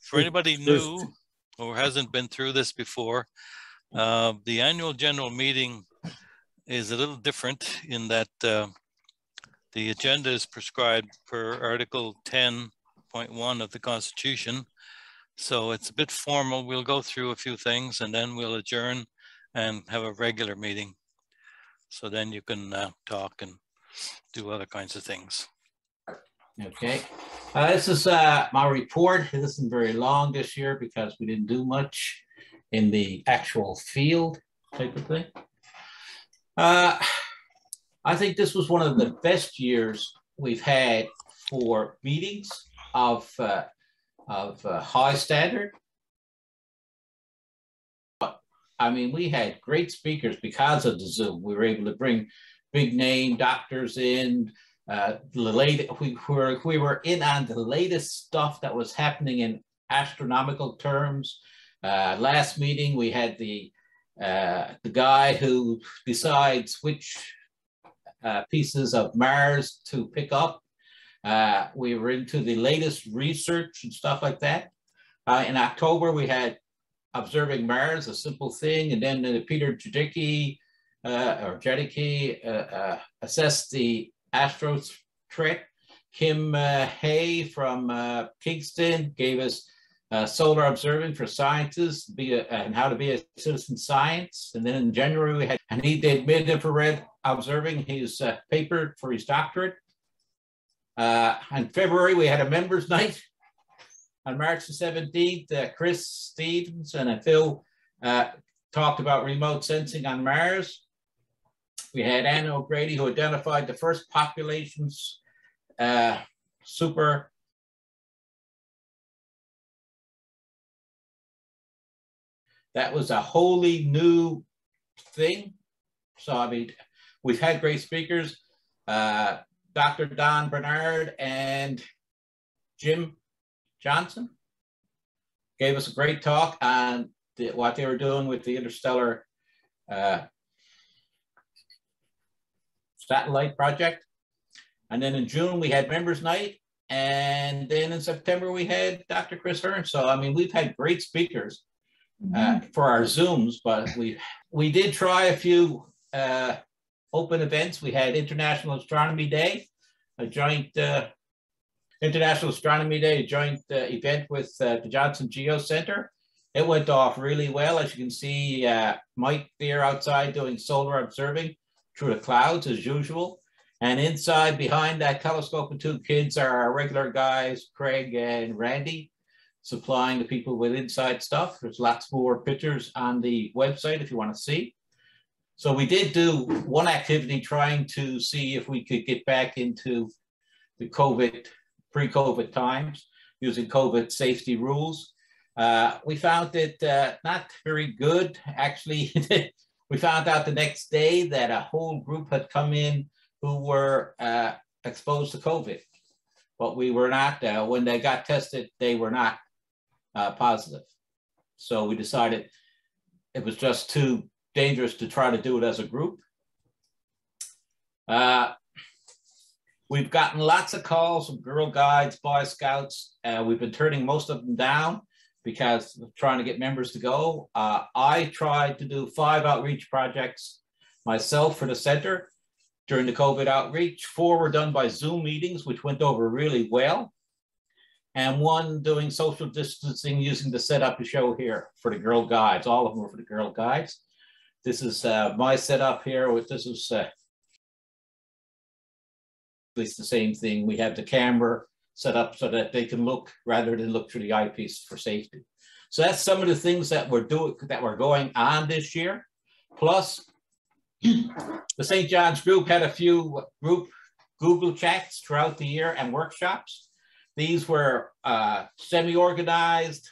For anybody new or hasn't been through this before, the annual general meeting is a little different in that the agenda is prescribed per Article 10.1 of the Constitution. So it's a bit formal. We'll go through a few things and then we'll adjourn and have a regular meeting. So then you can talk and do other kinds of things. Okay, this is my report. It isn't very long this year because we didn't do much in the actual field type of thing. I think this was one of the best years we've had for meetings of high standard. I mean, we had great speakers because of the Zoom. We were able to bring big name doctors in. We were in on the latest stuff that was happening in astronomical terms. Last meeting, we had the guy who decides which pieces of Mars to pick up. We were into the latest research and stuff like that. In October, we had Observing Mars, a simple thing, and then Peter Jedicke assessed the Astro Trek. Kim Hay from Kingston gave us solar observing for scientists and how to be a citizen science. And then in January we had, and he did mid-infrared observing, his paper for his doctorate. In February we had a members night. On March the 17th, Chris Stevens and Phil talked about remote sensing on Mars. We had Anne O'Grady, who identified the first populations super. That was a wholly new thing. So, I mean, we've had great speakers. Dr. Don Bernard and Jim Johnson gave us a great talk on what they were doing with the interstellar satellite project. And then in June, we had members night. And then in September, we had Dr. Chris Hearn. So, I mean, we've had great speakers for our Zooms, but we did try a few open events. We had International Astronomy Day, a joint International Astronomy Day, a joint event with the Johnson Geo Center. It went off really well. As you can see, Mike there outside doing solar observing through the clouds as usual. And inside behind that telescope and two kids are our regular guys, Craig and Randy, supplying the people with inside stuff. There's lots more pictures on the website if you want to see. So we did do one activity trying to see if we could get back into the COVID, pre-COVID times using COVID safety rules. We found it not very good. Actually, we found out the next day that a whole group had come in who were exposed to COVID, but we were not. When they got tested, they were not positive. So we decided it was just too dangerous to try to do it as a group. We've gotten lots of calls from Girl Guides, Boy Scouts. We've been turning most of them down because of trying to get members to go. I tried to do 5 outreach projects myself for the center during the COVID outreach. 4 were done by Zoom meetings, which went over really well. And 1 doing social distancing using the setup to show here for the Girl Guides. All of them were for the Girl Guides. This is my setup here. This is it's the same thing. We have the camera set up so that they can look rather than look through the eyepiece for safety. So that's some of the things that we're going on this year. Plus, the St. John's group had a few group Google chats throughout the year and workshops. These were semi-organized.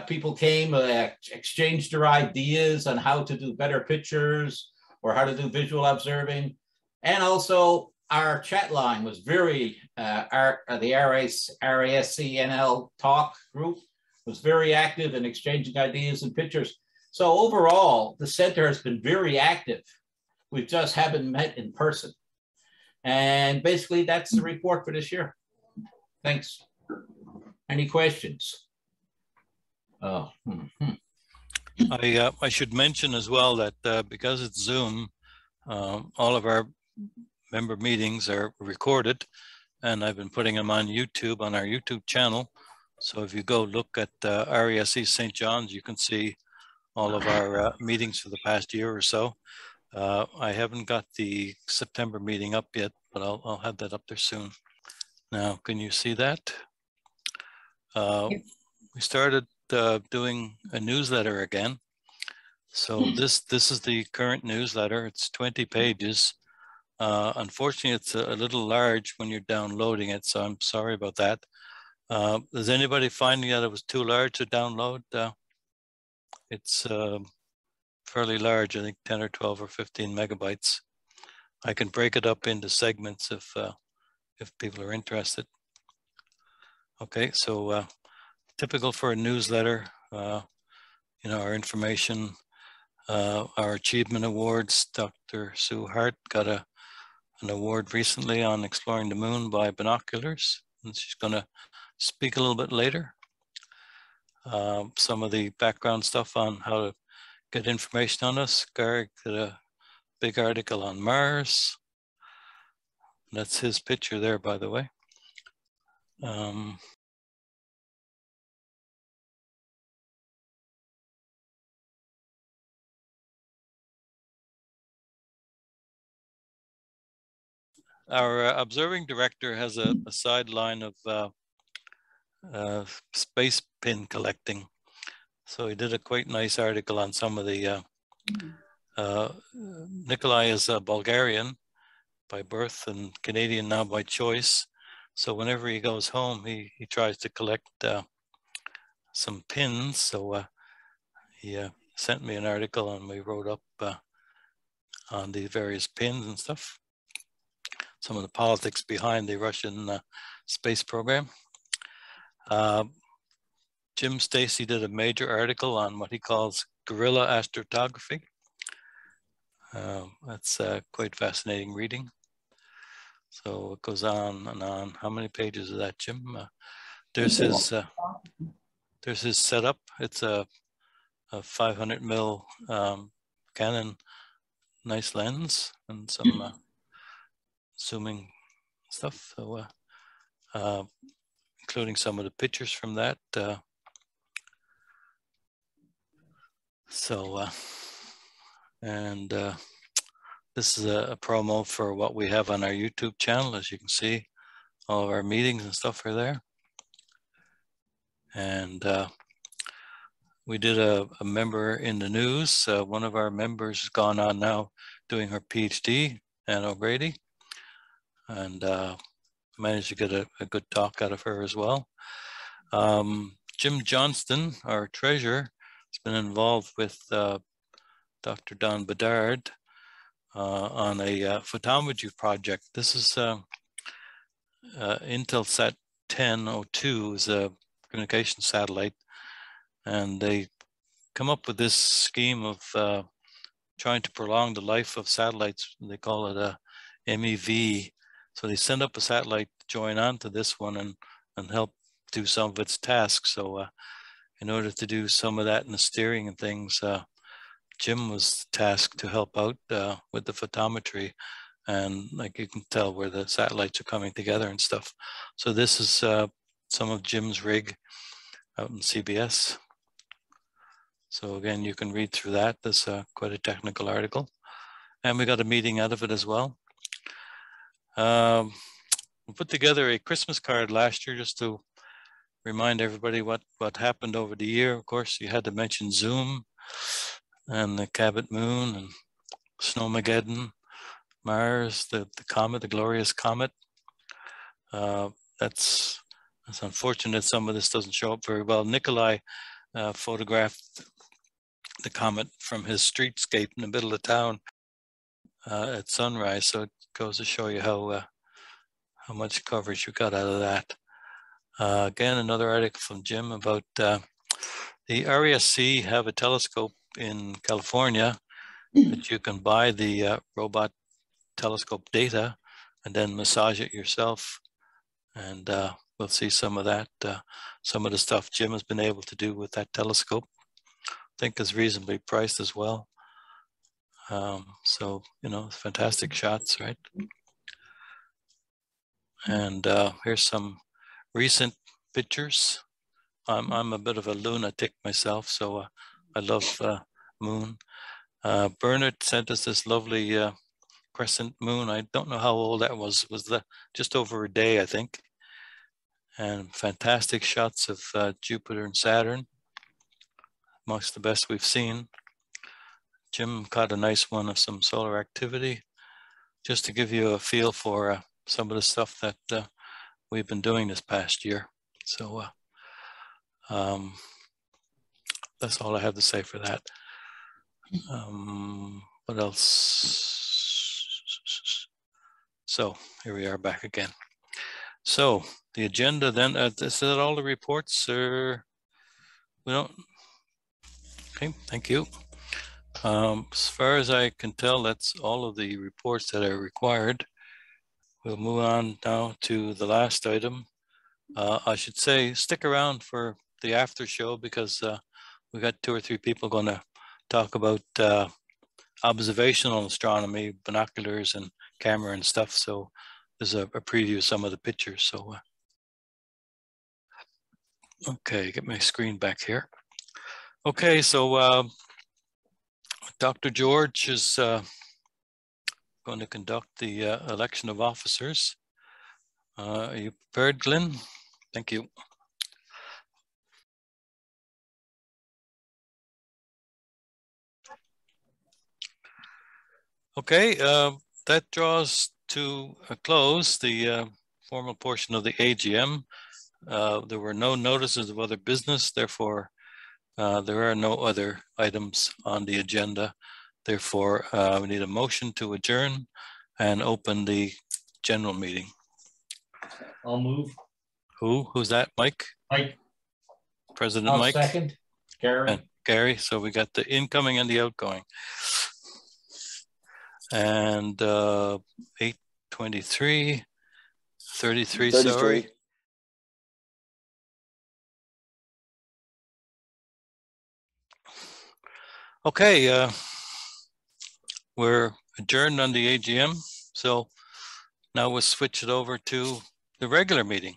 People came, exchanged their ideas on how to do better pictures or how to do visual observing. And also our chat line was very, the RASCNL talk group was very active in exchanging ideas and pictures. So overall, the center has been very active. We just haven't met in person. And basically that's the report for this year. Thanks. Any questions? Oh. I should mention as well that because it's Zoom, all of our member meetings are recorded, and I've been putting them on YouTube, on our YouTube channel. So if you go look at RESC St. John's, you can see all of our meetings for the past year or so. I haven't got the September meeting up yet, but I'll have that up there soon. Now, can you see that? We started doing a newsletter again. So this is the current newsletter. It's 20 pages. Unfortunately, it's a little large when you're downloading it, so I'm sorry about that. Is anybody finding that it was too large to download? It's fairly large, I think 10 or 12 or 15 megabytes. I can break it up into segments if people are interested. Okay, so typical for a newsletter, you know, our information, our achievement awards. Dr. Sue Hart got an award recently on exploring the moon by binoculars, and she's going to speak a little bit later. Some of the background stuff on how to get information on us. Garrick did a big article on Mars. That's his picture there, by the way. Our observing director has a sideline of space pin collecting. So he did a quite nice article on some of the, Nikolai is a Bulgarian by birth and Canadian now by choice. So whenever he goes home, he tries to collect some pins. So he sent me an article and we wrote up on the various pins and stuff. Some of the politics behind the Russian space program. Jim Stacy did a major article on what he calls guerrilla astrophotography. That's quite fascinating reading. So it goes on and on. How many pages is that, Jim? There's his setup. It's a 500 mil Canon nice lens and some zooming stuff. So including some of the pictures from that. This is a promo for what we have on our YouTube channel. As you can see, all of our meetings and stuff are there. And we did a member in the news. One of our members has gone on now doing her PhD, Anne O'Grady, and managed to get a good talk out of her as well. Jim Johnston, our treasurer, has been involved with Dr. Don Bedard on a photometry project. This is Intelsat 1002 is a communication satellite, and they come up with this scheme of trying to prolong the life of satellites. They call it a MEV. So they send up a satellite to join on to this one and help do some of its tasks. So in order to do some of that in the steering and things, Jim was tasked to help out with the photometry, and like you can tell where the satellites are coming together and stuff. So this is some of Jim's rig out in CBS. So again, you can read through that. That's quite a technical article. And we got a meeting out of it as well. We put together a Christmas card last year just to remind everybody what happened over the year. Of course, you had to mention Zoom and the Cabot Moon and Snowmageddon, Mars, the comet, the glorious comet. That's unfortunate. Some of this doesn't show up very well. Nikolai photographed the comet from his streetscape in the middle of town at sunrise. So it goes to show you how much coverage you got out of that. Again, another article from Jim about the RESC have a telescope in California that you can buy the robot telescope data and then massage it yourself. And we'll see some of that, some of the stuff Jim has been able to do with that telescope. I think is reasonably priced as well. So, you know, fantastic shots, right? And here's some recent pictures. I'm a bit of a lunatic myself, so I love moon. Bernard sent us this lovely crescent moon. I don't know how old that was. It was just over a day, I think. And fantastic shots of Jupiter and Saturn, amongst the best we've seen. Jim caught a nice one of some solar activity, just to give you a feel for some of the stuff that we've been doing this past year. So that's all I have to say for that. What else? So here we are back again. So the agenda then, is that all the reports? We don't? Okay, thank you. As far as I can tell, that's all of the reports that are required. We'll move on now to the last item. I should say, stick around for the after show because we got 2 or 3 people going to talk about observational astronomy, binoculars and camera and stuff. So there's a preview of some of the pictures. So, okay, get my screen back here. Okay, so Dr. George is going to conduct the election of officers. Are you prepared, Glenn? Thank you. Okay, that draws to a close the formal portion of the AGM. There were no notices of other business, therefore there are no other items on the agenda. Therefore, we need a motion to adjourn and open the general meeting. I'll move. Who's that, Mike? Mike. President I'll Mike? second. Gary. And Gary, so we got the incoming and the outgoing. And 8:23, 33, sorry. Okay, we're adjourned on the AGM. So now we'll switch it over to the regular meeting.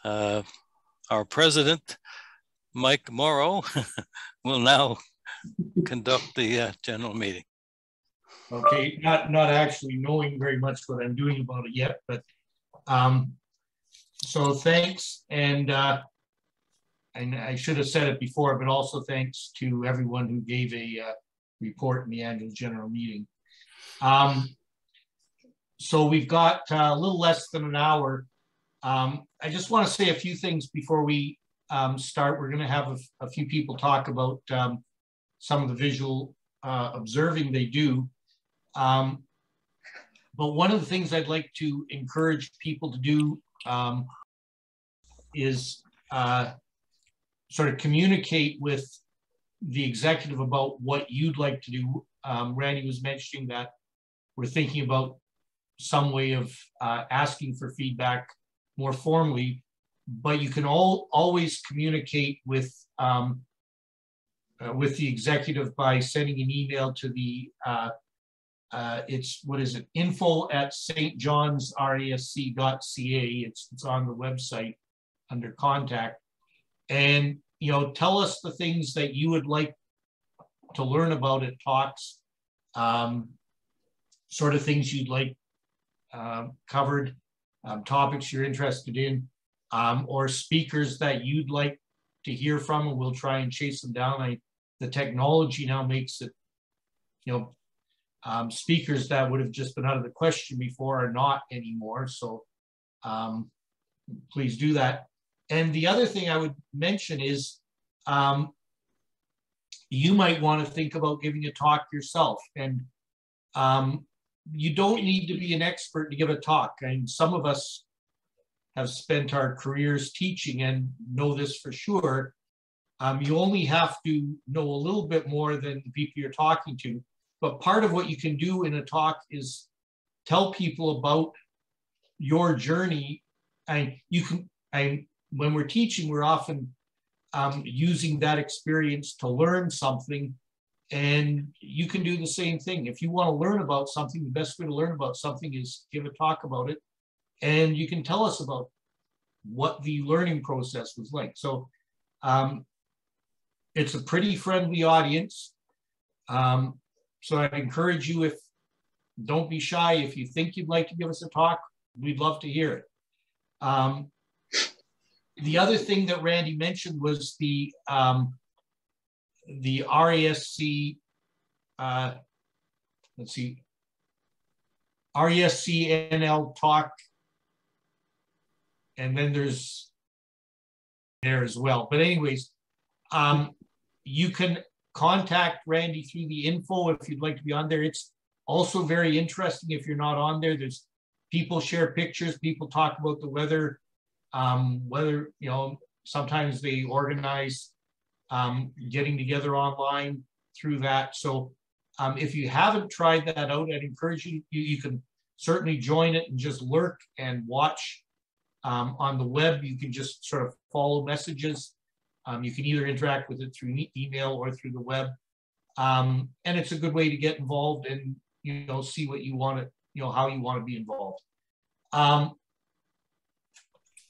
Our president, Mike Morrow, will now conduct the general meeting. Okay, not actually knowing very much what I'm doing about it yet, but so thanks, and I should have said it before, but also thanks to everyone who gave a report in the annual general meeting. So we've got a little less than an hour. I just want to say a few things before we start. We're going to have a few people talk about some of the visual observing they do. But one of the things I'd like to encourage people to do is sort of communicate with the executive about what you'd like to do. Randy was mentioning that we're thinking about some way of asking for feedback more formally, but you can always communicate with the executive by sending an email to the it's, what is it, info@stjohnsresc.ca. It's on the website under contact. And, you know, tell us the things that you would like to learn about at talks sort of things you'd like covered, topics you're interested in, or speakers that you'd like to hear from, and we'll try and chase them down. The technology now makes it, speakers that would have just been out of the question before are not anymore. So please do that. And the other thing I would mention is you might want to think about giving a talk yourself. And you don't need to be an expert to give a talk. And some of us have spent our careers teaching and know this for sure. You only have to know a little bit more than the people you're talking to. But part of what you can do in a talk is tell people about your journey. And when we're teaching, we're often using that experience to learn something. And you can do the same thing. If you want to learn about something, the best way to learn about something is give a talk about it. And you can tell us about what the learning process was like. So it's a pretty friendly audience. So I'd encourage you, don't be shy. If you think you'd like to give us a talk, we'd love to hear it. The other thing that Randy mentioned was the RASC, let's see, RASC-NL talk, and then there's there as well. But anyways, you can contact Randy through the info if you'd like to be on there. It's also very interesting if you're not on there. There's people share pictures, people talk about the weather, sometimes they organize getting together online through that. So if you haven't tried that out, I'd encourage you, you can certainly join it and just lurk and watch on the web. You can just sort of follow messages. You can either interact with it through email or through the web. And it's a good way to get involved and, see what you want to, how you want to be involved.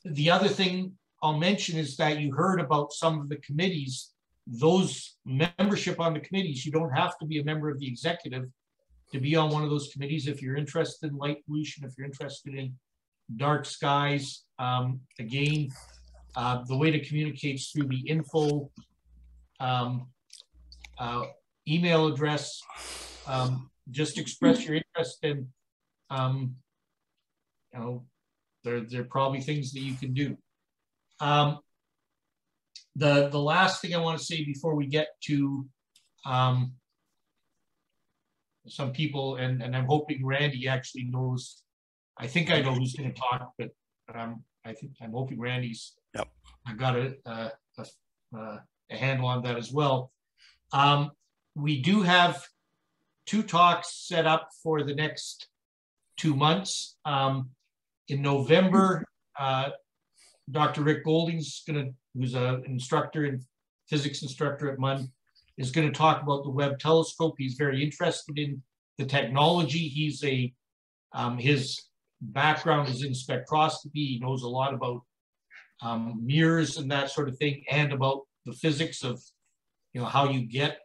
The other thing I'll mention is that you heard about some of the committees, those membership on the committees. You don't have to be a member of the executive to be on one of those committees. If you're interested in light pollution, if you're interested in dark skies, again, the way to communicate is through the info email address. Just express your interest in, there are probably things that you can do. The last thing I want to say before we get to some people, and I'm hoping Randy actually knows. I think I know who's going to talk, but I'm hoping Randy's got a handle on that as well. We do have 2 talks set up for the next 2 months. In November, Dr. Rick Golding's who's an instructor and physics instructor at MUN, is going to talk about the Webb telescope. He's very interested in the technology. He's his background is in spectroscopy. He knows a lot about mirrors and that sort of thing, and about the physics of how you get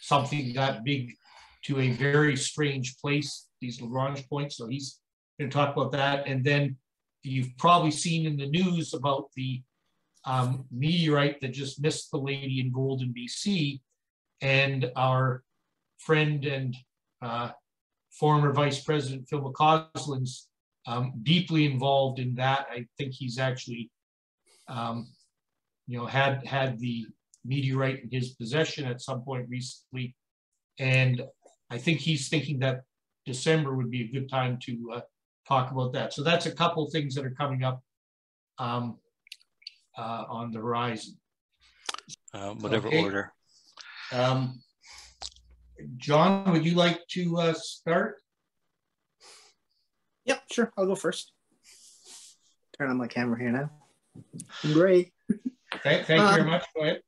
something that big to a very strange place, these Lagrange points. So he's going to talk about that. And then you've probably seen in the news about the meteorite that just missed the lady in Golden, BC. And our friend and former Vice President Phil McCausland's deeply involved in that. I think he's actually, had the meteorite in his possession at some point recently. And I think he's thinking that December would be a good time to talk about that. So that's a couple things that are coming up on the horizon. Whatever order. John, would you like to start? Yep, sure. I'll go first. Turn on my camera here now. Great. Thank you very much. Go ahead.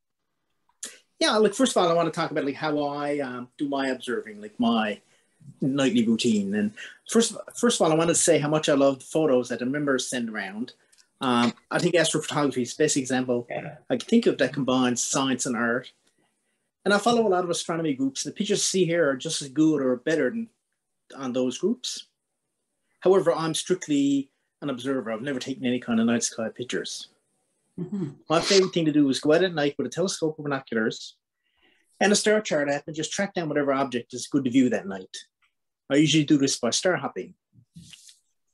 Yeah, first of all, I want to talk about how I do my observing, my nightly routine. And first of all, I want to say how much I love the photos that the members send around. I think astrophotography is the best example I can think of that combines science and art. And I follow a lot of astronomy groups. The pictures you see here are just as good or better than on those groups. However, I'm strictly an observer. I've never taken any kind of night sky pictures. My favorite thing to do is go out at night with a telescope or binoculars and a star chart app and just track down whatever object is good to view that night. I usually do this by star hopping.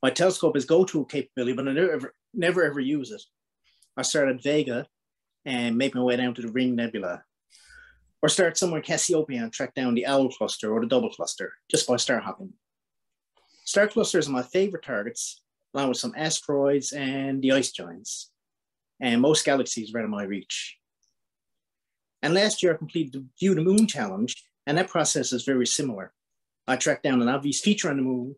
My telescope has go-to capability, but I never ever use it. I start at Vega and make my way down to the Ring Nebula, or start somewhere in Cassiopeia and track down the Owl cluster or the Double cluster just by star hopping. Star clusters are my favorite targets, along with some asteroids and the ice giants. And most galaxies are out of my reach. And last year I completed the View the Moon challenge, and that process is very similar. I tracked down an obvious feature on the moon,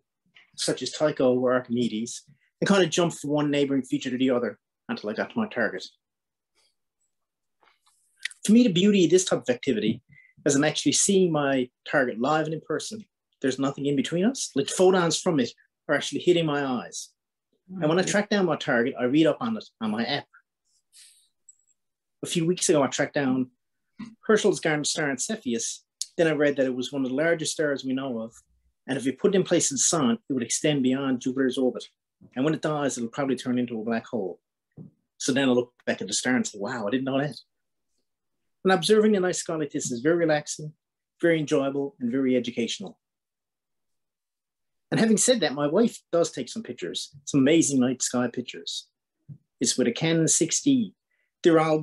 such as Tycho or Archimedes, and kind of jumped from one neighboring feature to the other until I got to my target. To me, the beauty of this type of activity is I'm actually seeing my target live and in person. There's nothing in between us. Like photons from it are actually hitting my eyes. And when I track down my target, I read up on it on my app. A few weeks ago, I tracked down Herschel's Garnet star in Cepheus. Then I read that it was one of the largest stars we know of. And if you put it in place in the sun, it would extend beyond Jupiter's orbit. And when it dies, it'll probably turn into a black hole. So then I look back at the star and say, wow, I didn't know that. And observing the night sky like this is very relaxing, very enjoyable, and very educational. And having said that, my wife does take some pictures, some amazing night sky pictures. It's with a Canon 6D. They're all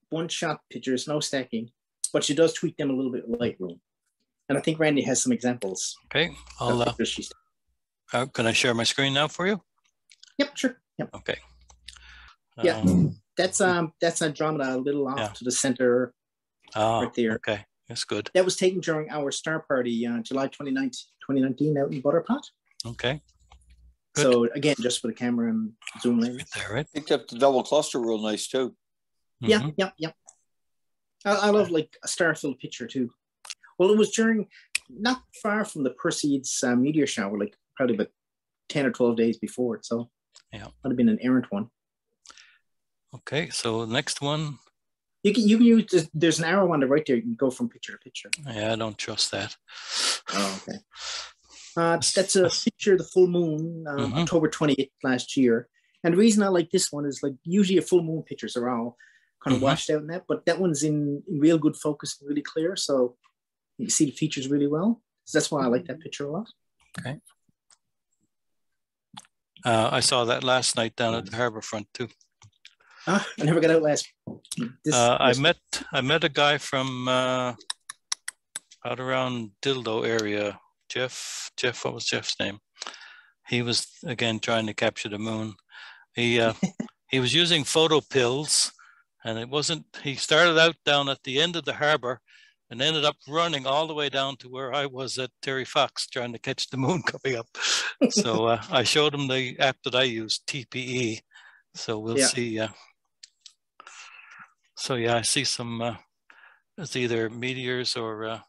one-shot pictures, no stacking, but she does tweak them a little bit with Lightroom. And I think Randy has some examples. Okay, can I share my screen now for you? Yep, sure. Yep. Okay. Yeah, that's Andromeda, a little off to the center, right there. Okay, that's good. That was taken during our star party, July 29th, 2019, out in Butterpot. Okay. Good. So again, just with a camera and zoom lens. Right there, right? I think that the double cluster real nice too. Mm-hmm. Yeah. I love like a star-filled picture too. Well, it was during, not far from the Perseids meteor shower, like probably about 10 or 12 days before it. So yeah, might have been an errant one. Okay, so the next one. You can use this, there's an arrow on the right there. You can go from picture to picture. Yeah, I don't trust that. Oh, okay. That's a picture of the full moon, October 28th last year. And the reason I like this one is like usually a full moon pictures are all kind of washed out in that, but that one's in real good focus, really clear. So you can see the features really well. So that's why I like that picture a lot. Okay. I saw that last night down at the harbor front too. I never got out last. I met a guy from out around Dildo area. Jeff, what was Jeff's name? He was again trying to capture the moon. He was using photo pills, and it wasn't. He started out down at the end of the harbor, and ended up running all the way down to where I was at Terry Fox trying to catch the moon coming up. So I showed him the app that I use, TPE. So we'll see. So yeah, I see some. It's either meteors or.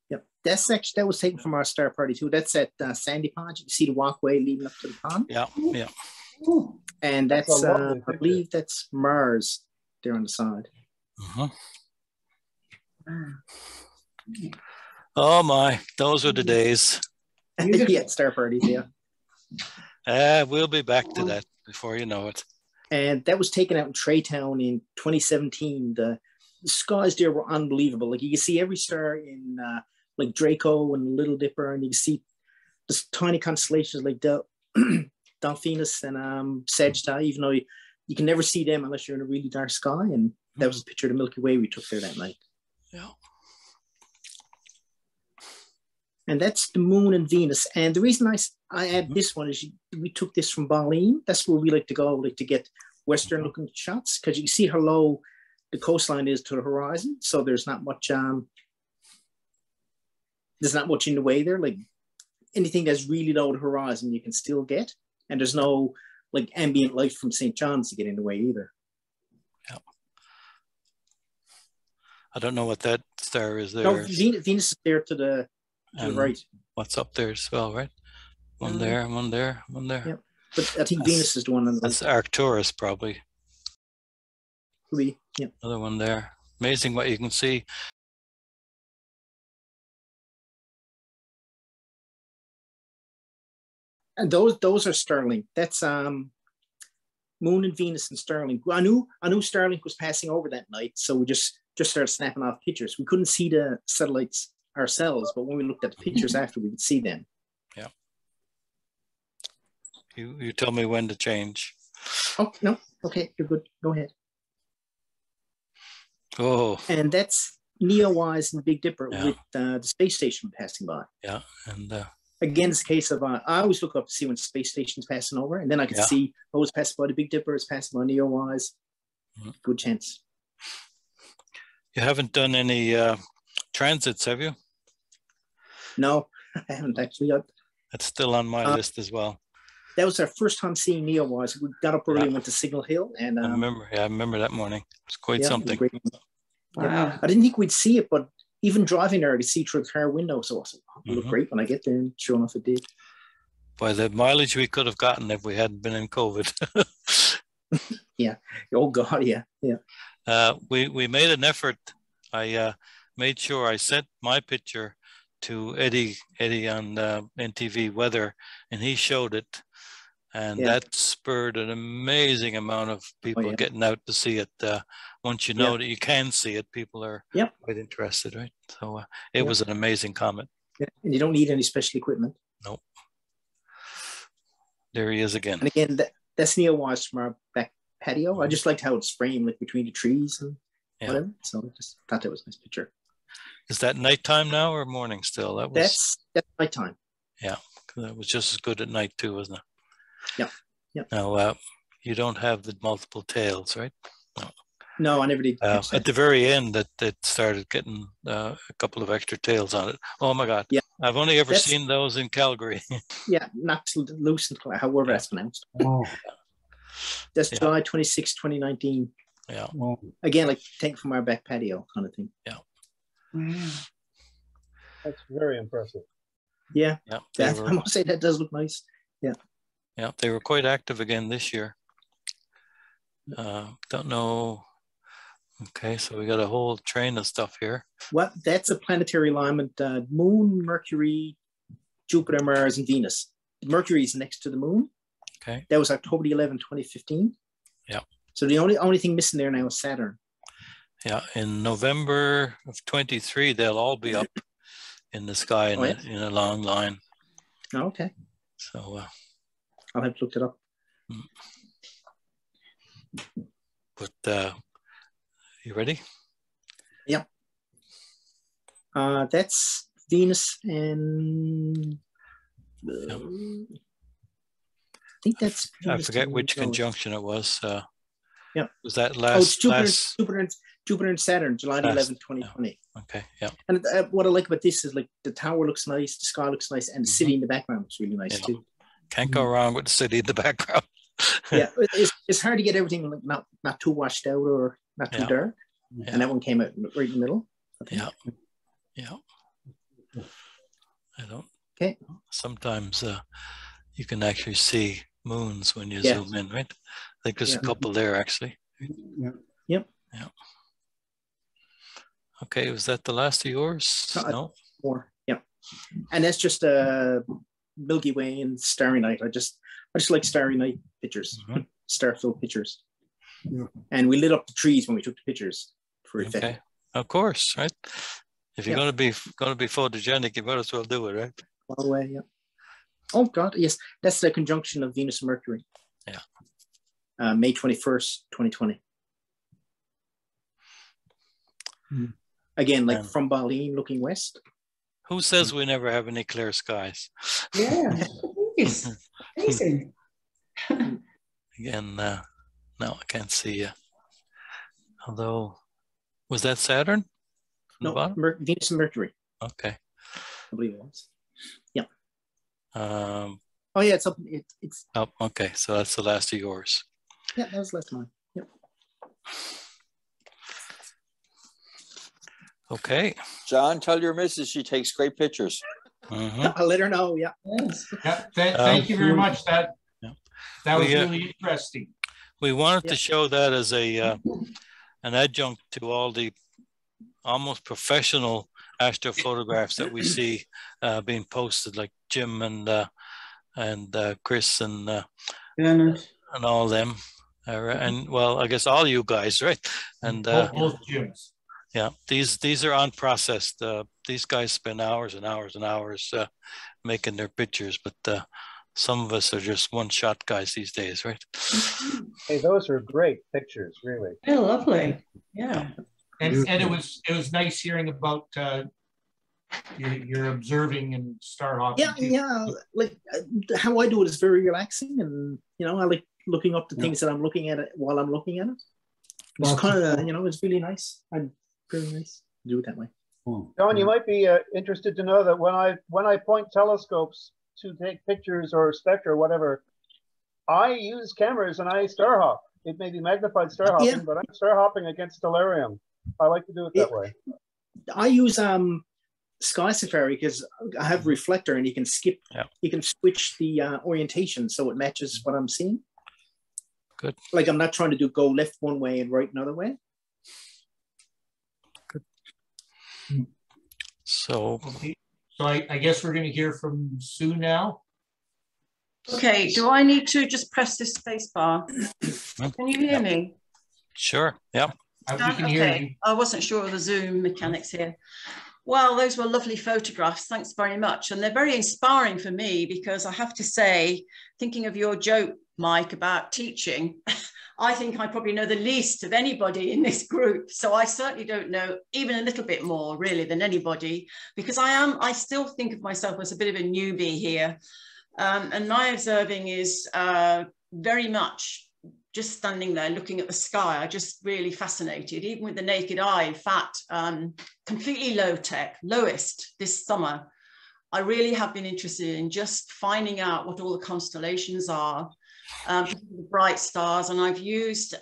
Yep, that was taken from our star party too. That's at Sandy Pond. You can see the walkway leading up to the pond. Yeah. And that's I believe that's Mars there on the side. Oh my, those were the days. Yeah, star parties, yeah. We'll be back to that before you know it. And that was taken out in Traytown in 2017. The skies there were unbelievable. Like you can see every star in like Draco and Little Dipper, and you can see this tiny constellations like Delphinus and Sagittarius, even though you can never see them unless you're in a really dark sky. And that was a picture of the Milky Way we took there that night. Yeah. And that's the moon and Venus. And the reason I add this one is we took this from Baleen. That's where we like to go, like to get Western looking shots, because you can see how low the coastline is to the horizon. So there's not much in the way there. Like anything that's really low to the horizon, you can still get. And there's no like ambient light from St. John's to get in the way either. Yeah. I don't know what that star is there. No, Venus is there to the right. What's up there as well, right? One there, one there, one there. Yep. But I think Venus is the one on the That's Arcturus, probably. Yeah. Another one there. Amazing what you can see. And those are Starlink. That's Moon and Venus and Starlink. I knew Starlink was passing over that night, so we just started snapping off pictures. We couldn't see the satellites ourselves, but when we looked at the pictures after, we could see them. Yeah. You tell me when to change. Oh no, okay, you're good. Go ahead. Oh. And that's Neowise and Big Dipper Yeah. with the space station passing by. Yeah, and Again, it's a case of I always look up to see when space station's passing over, and then I can see, oh, it's passing by the Big Dipper, it's passing by Neowise. Good chance. You haven't done any transits, have you? No, I haven't actually. That's still on my list as well. That was our first time seeing Neowise. We got up early and went to Signal Hill, and I remember that morning. It's quite something. Wow. I didn't think we'd see it, but even driving there, I could see through the car window. So I said, oh, it'll look great when I get there. And sure enough, it did. By the mileage we could have gotten if we hadn't been in COVID. Yeah. Oh God. Yeah. Yeah. We made an effort. I made sure I sent my picture to Eddie on NTV Weather, and he showed it. And that spurred an amazing amount of people getting out to see it. Once you know that you can see it, people are quite interested, right? So it was an amazing comet. Yeah. And you don't need any special equipment. Nope. There he is again. And again, that's Neowise from our back patio. I just liked how it's framed, like between the trees and whatever. So I just thought that was a nice picture. Is that nighttime now or morning still? That's nighttime. Yeah, that was just as good at night too, wasn't it? Yeah. Yeah. Now, you don't have the multiple tails, right? No, I never did. At the very end, it started getting a couple of extra tails on it. Oh my God! Yeah, I've only ever seen those in Calgary. Yeah, not loose and however that's pronounced. Oh. That's July 26, 2019. Yeah. Again, like take it from our back patio kind of thing. Yeah. That's very impressive. Yeah. Yeah. I must say that does look nice. Yeah. Yeah, they were quite active again this year. Don't know. Okay, so we got a whole train of stuff here. Well, that's a planetary alignment. Moon, Mercury, Jupiter, Mars, and Venus. Mercury is next to the moon. Okay. That was October 11, 2015. Yeah. So the only thing missing there now is Saturn. Yeah, in November of 23, they'll all be up in the sky in a long line. Oh, okay. So I'll have to look it up. But you ready? Yeah. That's Venus and I think that's Venus. I forget which conjunction it was. Yeah. Was that last? Jupiter and Saturn, July 11, 2020. Yeah. Okay. Yeah. And what I like about this is like the tower looks nice, the sky looks nice, and the city in the background looks really nice too. Can't go wrong with the city in the background. Yeah, it's hard to get everything like not too washed out or not too dark. Yeah. And that one came out right in the middle. Yeah. Yeah. I don't. Okay. Sometimes you can actually see moons when you zoom in, right? I think there's a couple there actually. Yeah. Yep. Yeah. Okay, was that the last of yours? No. More. Yeah. And that's just a Milky Way and Starry Night. I just like Starry Night pictures, star-filled pictures. Yeah. And we lit up the trees when we took the pictures for effect. Okay. Of course, right? If you're going to be photogenic, you might as well do it, right? All the way, yeah. Oh God, yes, that's the conjunction of Venus and Mercury. Yeah. May 21st, 2020. Again, like from Berlin looking west. Who says we never have any clear skies? Yeah, it's amazing. Again, no, I can't see you. Although, was that Saturn? No, Venus and Mercury. Okay. I believe it was. Yeah. Oh yeah, it's up. It's. Oh, okay. So that's the last of yours. Yeah, that was the last one. Yep. Okay. John, tell your missus she takes great pictures. I'll let her know. Yeah. Yes. Thank you very much. That was really interesting. We wanted to show that as an adjunct to all the almost professional astrophotographs that we see being posted, like Jim and Chris and Bernard. and all of them, and well, I guess all you guys, right? And Both gyms. yeah, these are unprocessed. These guys spend hours and hours and hours making their pictures, but some of us are just one-shot guys these days, right? Hey, those are great pictures, really. They're lovely. Yeah. And it was nice hearing about your observing and star hopping. Yeah. Like how I do it is very relaxing, and I like looking up the things that I'm looking at it while I'm looking at it. It's kind of it's really nice. I'm very nice to do it that way. John, you might be interested to know that when I point telescopes to take pictures or spectra or whatever, I use cameras and I star hop. It may be magnified star hopping, but I'm star hopping against stellarium. I like to do it that way. I use Sky Safari because I have reflector, and you can skip. Yeah. You can switch the orientation so it matches what I'm seeing. Good. Like I'm not trying to go left one way and right another way. Good. So I guess we're going to hear from Sue now. Okay, do I need to just press this space bar? Can you hear me? Sure, yeah. We can hear you. I wasn't sure of the Zoom mechanics here. Well, those were lovely photographs. Thanks very much. And they're very inspiring for me because I have to say, thinking of your joke, Mike, about teaching, I think I probably know the least of anybody in this group. So I certainly don't know even a little bit more really than anybody, because I still think of myself as a bit of a newbie here. And my observing is very much just standing there looking at the sky. I just really fascinated, even with the naked eye. In fact, completely low tech, lowest this summer. I really have been interested in just finding out what all the constellations are, the bright stars, and I've used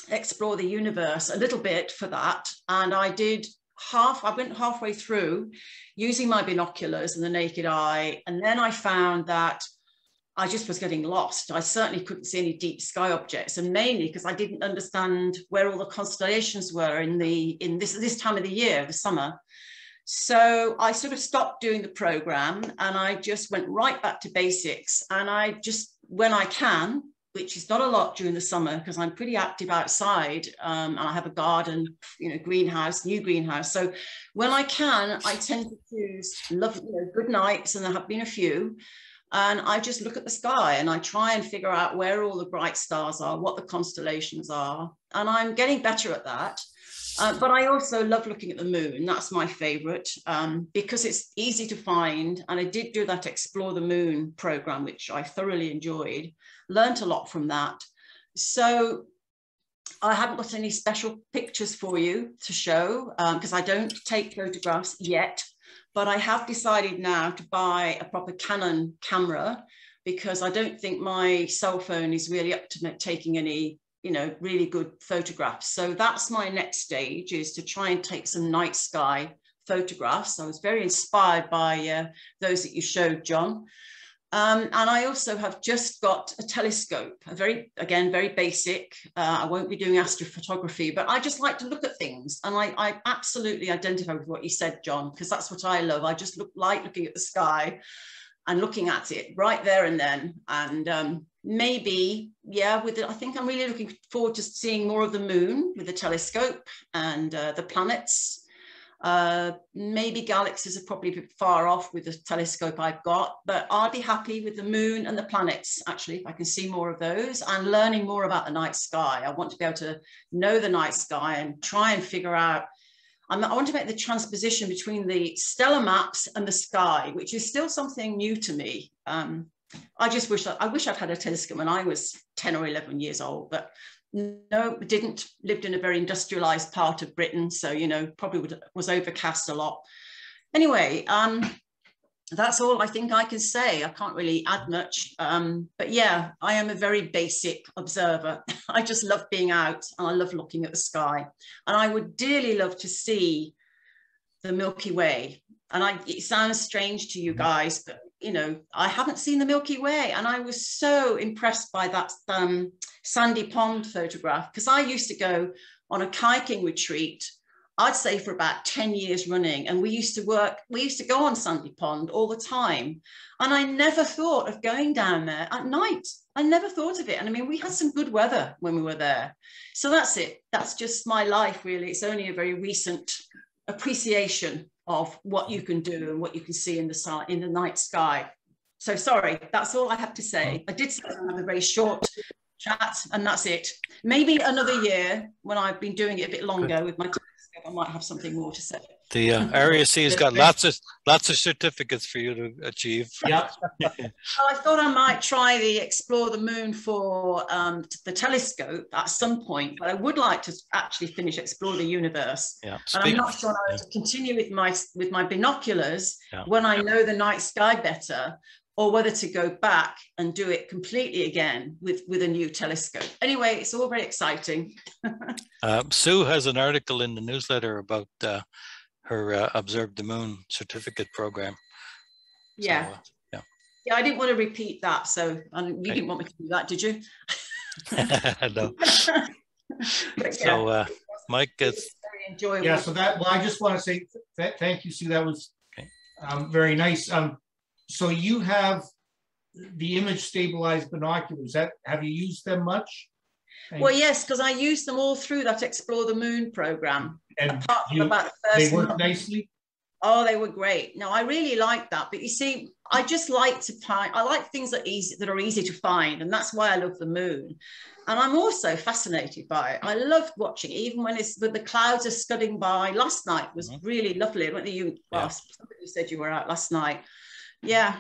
Explore the Universe a little bit for that. And I went halfway through using my binoculars and the naked eye, and then I found that I just was getting lost. I certainly couldn't see any deep sky objects, and mainly because I didn't understand where all the constellations were in this time of the year, the summer. So I sort of stopped doing the program, and I just went right back to basics. And I just, when I can, which is not a lot during the summer because I'm pretty active outside, and I have a garden, greenhouse, new greenhouse. So when I can, I tend to choose good nights, and there have been a few. And I just look at the sky and I try and figure out where all the bright stars are, what the constellations are. And I'm getting better at that. But I also love looking at the moon. That's my favorite because it's easy to find. And I did do that Explore the Moon program, which I thoroughly enjoyed, learned a lot from that. So I haven't got any special pictures for you to show because I don't take photographs yet. But I have decided now to buy a proper Canon camera because I don't think my cell phone is really up to taking any, really good photographs. So that's my next stage, is to try and take some night sky photographs. I was very inspired by those that you showed, John. And I also have just got a telescope, very basic. I won't be doing astrophotography, but I just like to look at things. And I absolutely identify with what you said, John, because that's what I love. I just like looking at the sky and looking at it right there and then. And maybe, I think I'm really looking forward to seeing more of the moon with the telescope and the planets. Maybe galaxies are probably a bit far off with the telescope I've got, but I'll be happy with the moon and the planets, actually, if I can see more of those, and learning more about the night sky. I want to be able to know the night sky and try and figure out, I want to make the transposition between the stellar maps and the sky, which is still something new to me. I wish I'd had a telescope when I was 10 or 11 years old, but no, didn't. Lived in a very industrialized part of Britain, so probably was overcast a lot. Anyway, that's all I think I can say. I can't really add much, but yeah, I am a very basic observer. I just love being out, and I love looking at the sky, and I would dearly love to see the Milky Way. And it sounds strange to you guys, but I haven't seen the Milky Way, and I was so impressed by that sandy pond photograph, because I used to go on a kayaking retreat I'd say for about 10 years running. And we used to go on Sandy Pond all the time. And I never thought of going down there at night. I never thought of it. And I mean, we had some good weather when we were there. So that's it. That's just my life, really. It's only a very recent appreciation of what you can do and what you can see in the night sky. So sorry, that's all I have to say. I did say I have a very short chat, and that's it. Maybe another year, when I've been doing it a bit longer with my telescope, I might have something more to say. The Area C has got lots of certificates for you to achieve. Yeah. Well, I thought I might try the Explore the Moon for the telescope at some point, but I would like to actually finish Explore the Universe. Yeah. And I'm not sure how to continue with my binoculars when I know the night sky better, or whether to go back and do it completely again with a new telescope. Anyway, it's all very exciting. Sue has an article in the newsletter about her Observe the Moon certificate program. Yeah. So, yeah, I didn't want to repeat that, so you didn't want me to do that, did you? No. But, so, Mike, it's very enjoyable. Yeah, so well, I just want to say thank you, Sue. That was very nice. So you have the image stabilized binoculars. Have you used them much? Well, yes, because I used them all through that Explore the Moon program. And apart from about the first they work month. nicely? Oh, they were great. No, I really like that. But you see, I just like to find, I like things that are easy to find. And that's why I love the moon. And I'm also fascinated by it. I loved watching, even when the clouds are scudding by. Last night was really lovely. I don't think somebody said you were out last night. Yeah.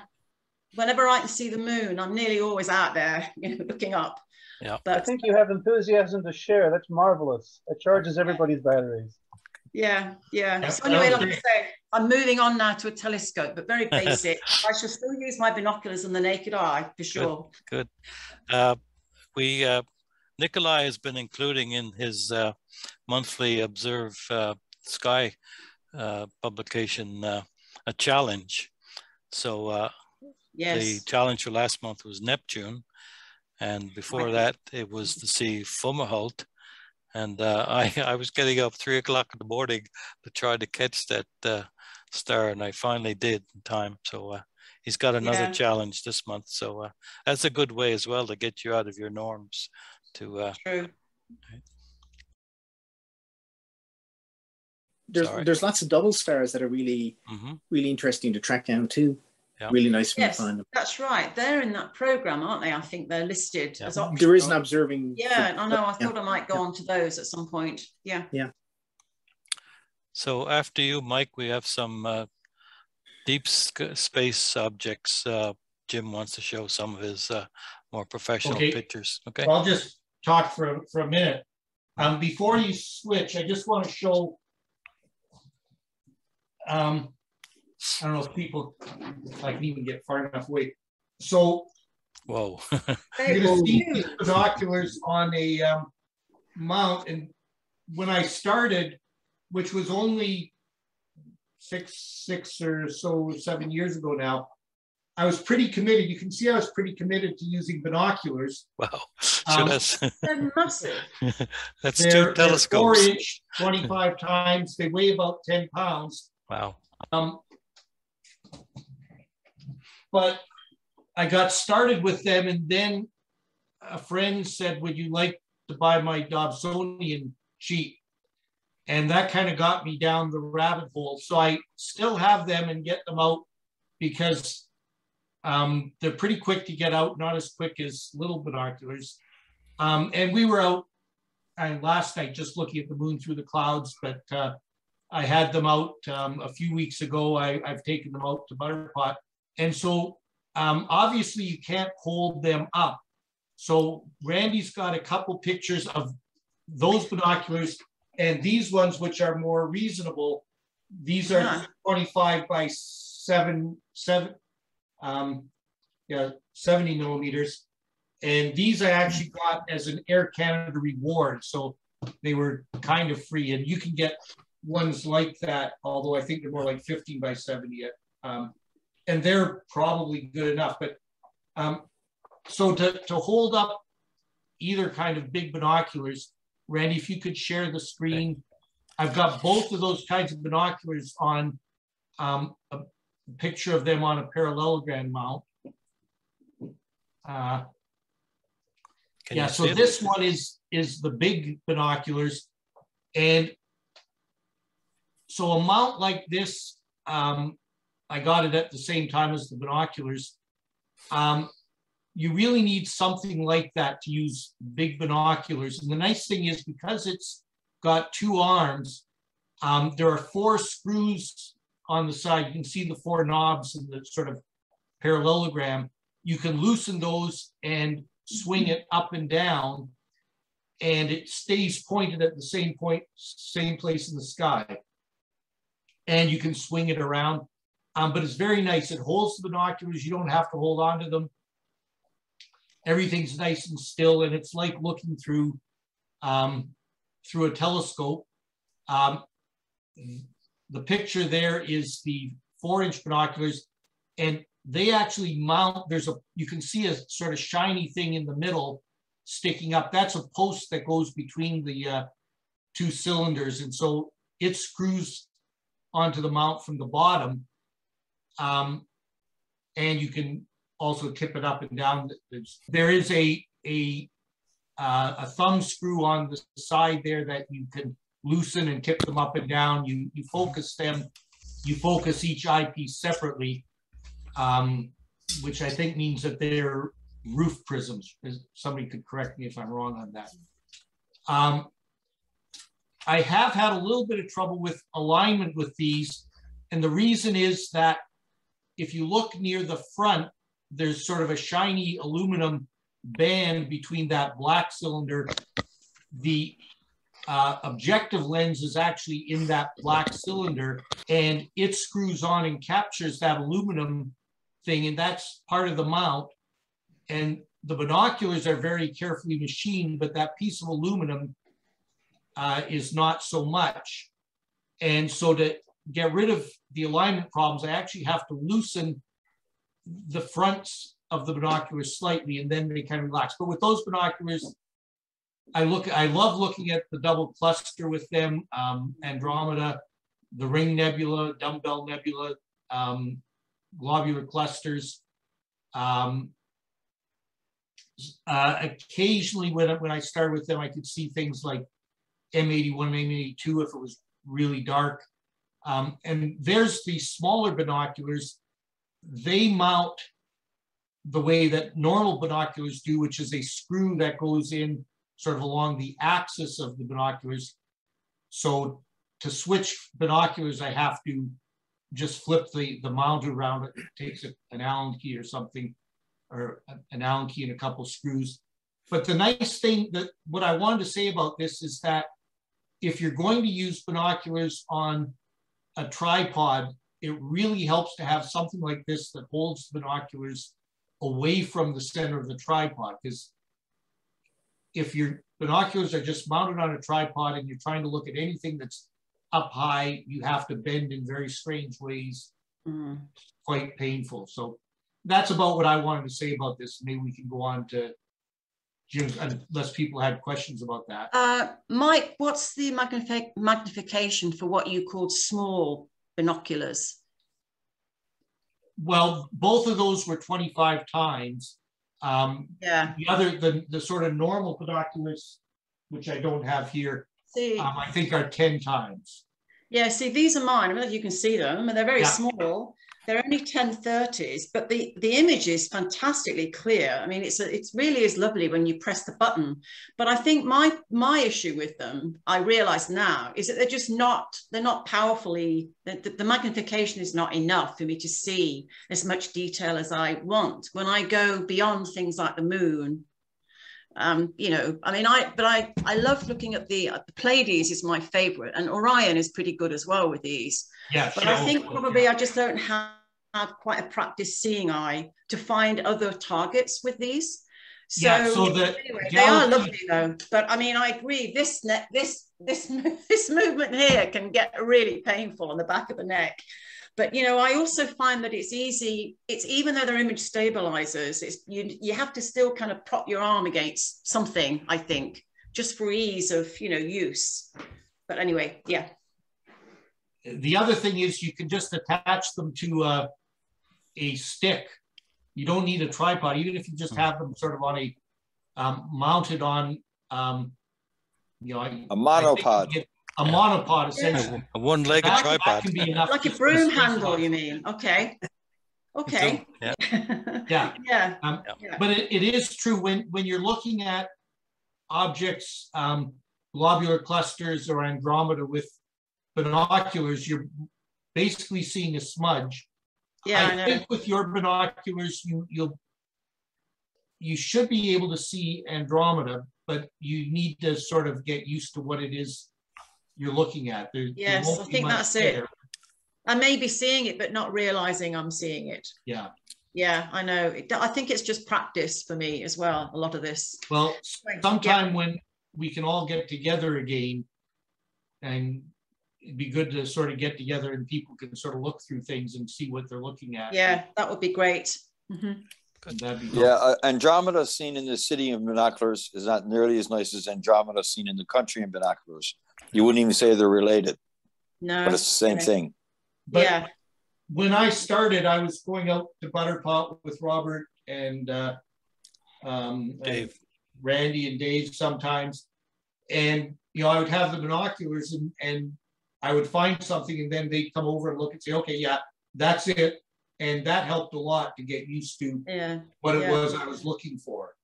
Whenever I can see the moon, I'm nearly always out there, looking up. Yeah. But I think you have enthusiasm to share. That's marvelous. It charges everybody's batteries. Yeah. So anyway, like I say, I'm moving on now to a telescope, but very basic. I shall still use my binoculars and the naked eye for sure. Good. Nikolai has been including in his monthly Observe Sky publication a challenge. So the challenge for last month was Neptune, and before that it was to see Fomalhaut. And I was getting up 3 o'clock in the morning to try to catch that star, and I finally did in time. So he's got another challenge this month. So that's a good way as well to get you out of your norms. To True. There's lots of double stars that are really really interesting to track down too. Yeah. Really nice when you find them. That's right. They're in that program, aren't they? I think they're listed as optional. There is an observing. Yeah, I know. I thought I might go on to those at some point. Yeah. So after you, Mike, we have some deep space objects. Jim wants to show some of his more professional pictures. Okay. Well, I'll just talk for a minute. Before you switch, I just want to show. I don't know if people can even get far enough away. So, whoa! You're going to see these binoculars on a mount, and when I started, which was only six or so 7 years ago now, I was pretty committed. You can see I was pretty committed to using binoculars. Wow! So they're massive. That's 2 telescopes. They're 4-inch, 25 times. They weigh about 10 pounds. Wow. But I got started with them, and then a friend said, would you like to buy my Dobsonian sheet? And that kind of got me down the rabbit hole. So I still have them and get them out because they're pretty quick to get out, not as quick as little binoculars. And we were out last night just looking at the moon through the clouds, but I had them out a few weeks ago. I've taken them out to Butterpot. And so obviously you can't hold them up. So Randy's got a couple pictures of those binoculars and these ones, which are more reasonable. These are 25 by 70 millimeters. And these I actually got as an Air Canada reward. So they were kind of free, and you can get ones like that, although I think they're more like 15 by 70. And they're probably good enough. But so to hold up either kind of big binoculars, Randy, if you could share the screen. I've got both of those kinds of binoculars on a picture of them on a parallelogram mount. Yeah, so this one is the big binoculars. And so a mount like this, I got it at the same time as the binoculars. You really need something like that to use big binoculars. And the nice thing is, because it's got two arms, there are 4 screws on the side. You can see the 4 knobs in the sort of parallelogram. You can loosen those and swing it up and down, and it stays pointed at the same point, same place in the sky. And you can swing it around, but it's very nice. It holds the binoculars. You don't have to hold on to them. Everything's nice and still, and it's like looking through through a telescope. The picture there is the 4-inch binoculars, and they actually mount. You can see a sort of shiny thing in the middle sticking up. That's a post that goes between the 2 cylinders, and so it screws onto the mount from the bottom, and you can also tip it up and down. There is a thumb screw on the side there that you can loosen and tip them up and down. You focus them. You focus each eyepiece separately, which I think means that they're roof prisms. Somebody could correct me if I'm wrong on that. I have had a little bit of trouble with alignment with these, and the reason is that if you look near the front, there's sort of a shiny aluminum band between that black cylinder. The objective lens is actually in that black cylinder, and it screws on and captures that aluminum thing, and that's part of the mount. And the binoculars are very carefully machined, but that piece of aluminum is not so much. And so to get rid of the alignment problems, I actually have to loosen the fronts of the binoculars slightly, and then they kind of relax. But with those binoculars, I love looking at the double cluster with them, Andromeda, the Ring Nebula, Dumbbell Nebula, globular clusters. Occasionally when I started with them, I could see things like M81, M82 if it was really dark. And there's these smaller binoculars. They mount the way that normal binoculars do, which is a screw that goes in sort of along the axis of the binoculars. So to switch binoculars, I have to just flip the mount around. It takes an Allen key or something, or an Allen key and a couple screws. But the nice thing, that what I wanted to say about this is that if you're going to use binoculars on a tripod, it really helps to have something like this that holds the binoculars away from the center of the tripod. Because if your binoculars are just mounted on a tripod and you're trying to look at anything that's up high, you have to bend in very strange ways. Quite painful. So that's about what I wanted to say about this. Maybe we can go on to Jim, unless people had questions about that. Mike, what's the magnification for what you called small binoculars? Well, both of those were 25 times. Yeah. The sort of normal binoculars, which I don't have here, I think are 10 times. Yeah, see, these are mine. I don't know if you can see them. I mean, they're very small. They're only 1030s, but the image is fantastically clear. I mean, it really is lovely when you press the button. But I think my issue with them, I realize now, is that they're not powerfully, the magnification is not enough for me to see as much detail as I want. When I go beyond things like the moon, you know, I mean, I love looking at the Pleiades is my favorite, and Orion is pretty good as well with these. Yeah, but I think probably I just don't have quite a practiced seeing eye to find other targets with these. So, anyway, they are lovely though. But I mean, I agree. This movement here can get really painful on the back of the neck. But you know, I also find that it's easy. It's even though they're image stabilizers, you have to still kind of prop your arm against something. I think just for ease of use. But anyway, yeah. The other thing is you can just attach them to a stick. You don't need a tripod, even if you just have them sort of on a mounted on, you know, A monopod. A monopod, essentially. A one-legged tripod. That can be enough. Like a broom handle, you mean? Okay. Okay. Yeah. Yeah. Yeah. But it is true when you're looking at objects, globular clusters or Andromeda with binoculars, you're basically seeing a smudge. Yeah, I think with your binoculars, you should be able to see Andromeda, but you need to sort of get used to what it is you're looking at. Yes, I think that's it. I may be seeing it, but not realizing I'm seeing it. Yeah. Yeah, I know. I think it's just practice for me as well, a lot of this. Well, sometime when we can all get together again, and it'd be good to sort of get together and people can sort of look through things and see what they're looking at. Yeah, that would be great. That'd be yeah, Andromeda seen in the city in binoculars is not nearly as nice as Andromeda seen in the country in binoculars. You wouldn't even say they're related. No. But it's the same thing. But yeah. When I started, I was going out to Butterpot with Robert and Dave. and Randy and Dave sometimes. And, you know, I would have the binoculars and I would find something and then they'd come over and look and say, okay, yeah, that's it. And that helped a lot to get used to what it was I was looking for.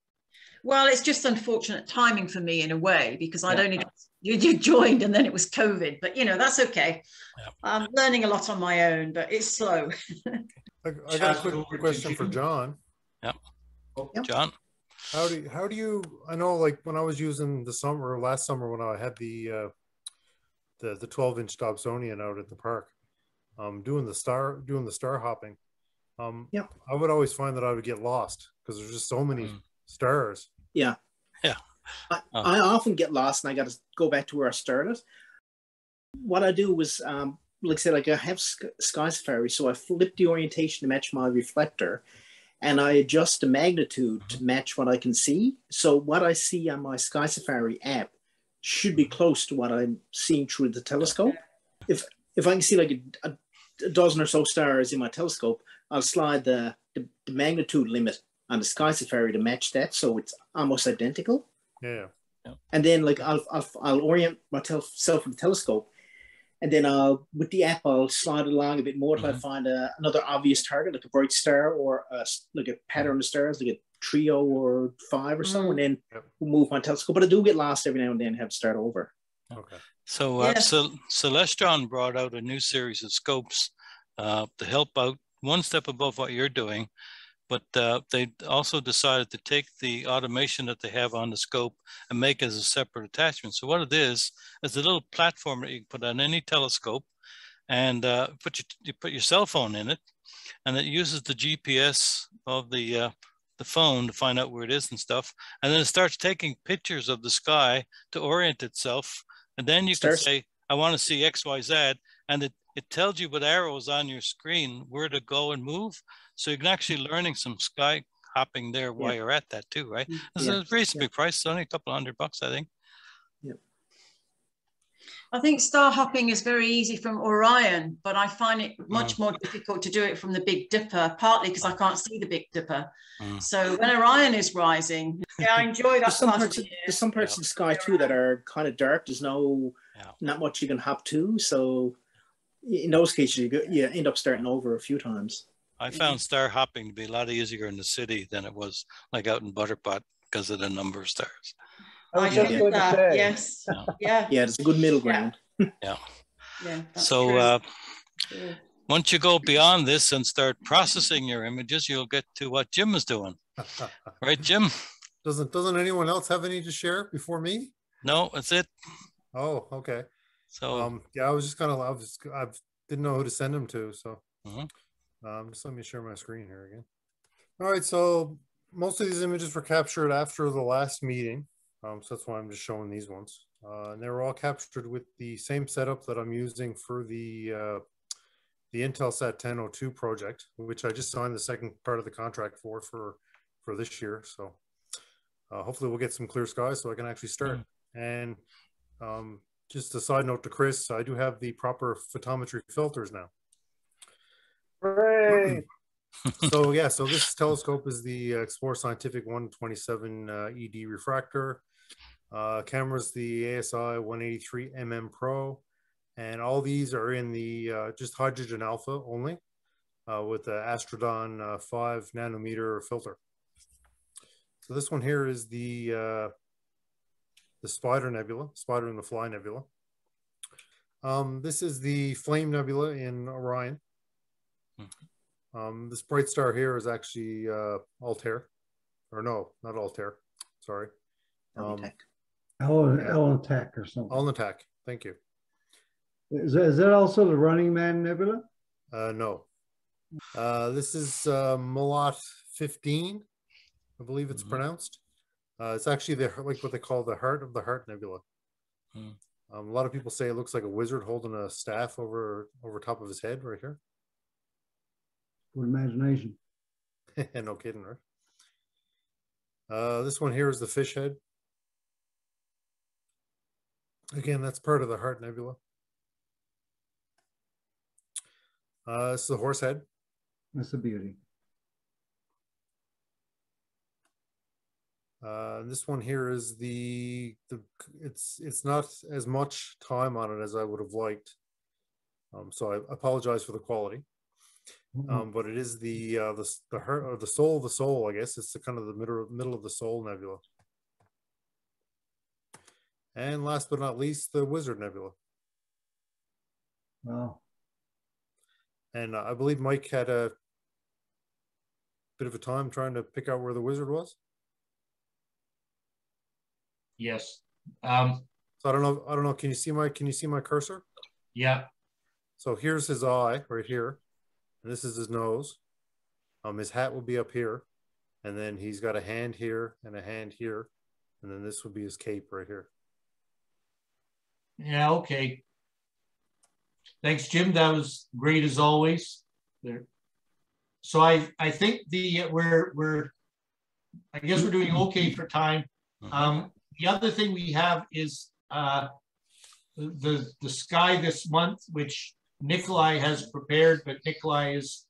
Well, it's just unfortunate timing for me in a way, because I'd only you joined and then it was COVID, but you know, that's okay. I'm learning a lot on my own, but it's slow. I got a quick question for John. Yeah. John, how do you, I know like when I was using last summer when I had the 12-inch Dobsonian out at the park, doing the star hopping, I would always find that I would get lost because there's just so many stars. Yeah. I often get lost and I got to go back to where I started. What I do was, like I said, like I have Sky Safari, so I flip the orientation to match my reflector and I adjust the magnitude to match what I can see. So what I see on my Sky Safari app should be close to what I'm seeing through the telescope. If I can see like a dozen or so stars in my telescope, I'll slide the magnitude limit on the Sky Safari to match that, so it's almost identical. Yeah. And then like I'll orient myself with the telescope, and then with the app I'll slide it along a bit more till I find another obvious target, like a bright star or like a pattern of stars, like a trio or 5 or so, and then move my telescope. But I do get lost every now and then and have to start over. Okay. so Celestron brought out a new series of scopes to help out one step above what you're doing. But they also decided to take the automation that they have on the scope and make it as a separate attachment. So what it is a little platform that you can put on any telescope and you put your cell phone in it, and it uses the GPS of the phone to find out where it is and stuff. And then it starts taking pictures of the sky to orient itself. And then you can say, I want to see X, Y, Z. And it tells you with arrows on your screen where to go and move. So you can actually learning some sky hopping there while you're at that too, right? It's a reasonably priced, only a couple $100, I think. Yeah. I think star hopping is very easy from Orion, but I find it much more difficult to do it from the Big Dipper, partly because I can't see the Big Dipper. So when Orion is rising, I enjoy that. There's some parts of the sky too that are kind of dark. There's not much you can hop to. So in those cases, you end up starting over a few times. I found star hopping to be a lot easier in the city than it was like out in Butterpot because of the number of stars. I was just going to say. Yes. Yeah. Yeah, it's a good middle ground. Yeah. So once you go beyond this and start processing your images, you'll get to what Jim is doing. Right, Jim? Doesn't anyone else have any to share before me? No, that's it. Oh, okay. So yeah, I was just kind of I didn't know who to send them to, so just let me share my screen here again. All right, so most of these images were captured after the last meeting, so that's why I'm just showing these ones, and they were all captured with the same setup that I'm using for the Intelsat 1002 project, which I just signed the second part of the contract for this year. So hopefully we'll get some clear skies so I can actually start. And just a side note to Chris, I do have the proper photometry filters now. Hooray! So yeah, so this telescope is the Explore Scientific 127 ED refractor. Camera's the ASI 183mm Pro, and all these are in the just hydrogen alpha only, with the Astrodon 5 nanometer filter. So this one here is the Spider Nebula, Spider and the Fly Nebula. This is the Flame Nebula in Orion. This bright star here is actually Altair, or no, not Altair. Sorry. Alnitak or something. Alnitak, thank you. Is that also the Running Man Nebula? No. This is Malot 15, I believe it's pronounced. It's actually like what they call the Heart of the Heart Nebula. A lot of people say it looks like a wizard holding a staff over top of his head right here. Good imagination. No kidding, right? This one here is the Fish Head. Again, that's part of the Heart Nebula. This is the Horse Head. That's a beauty. This one here is it's not as much time on it as I would have liked. So I apologize for the quality. But it is the heart, or the soul of the soul, I guess. It's the kind of the middle of the Soul Nebula. And last but not least, the Wizard Nebula. Wow. And I believe Mike had a bit of a time trying to pick out where the wizard was. Yes. So I don't know. Can you see my cursor? Yeah. So here's his eye right here. And this is his nose. His hat will be up here. And then he's got a hand here and a hand here. And then this would be his cape right here. Yeah, okay. Thanks, Jim. That was great as always. There. So I think we're I guess we're doing okay for time. The other thing we have is the sky this month, which Nikolai has prepared, but Nikolai is,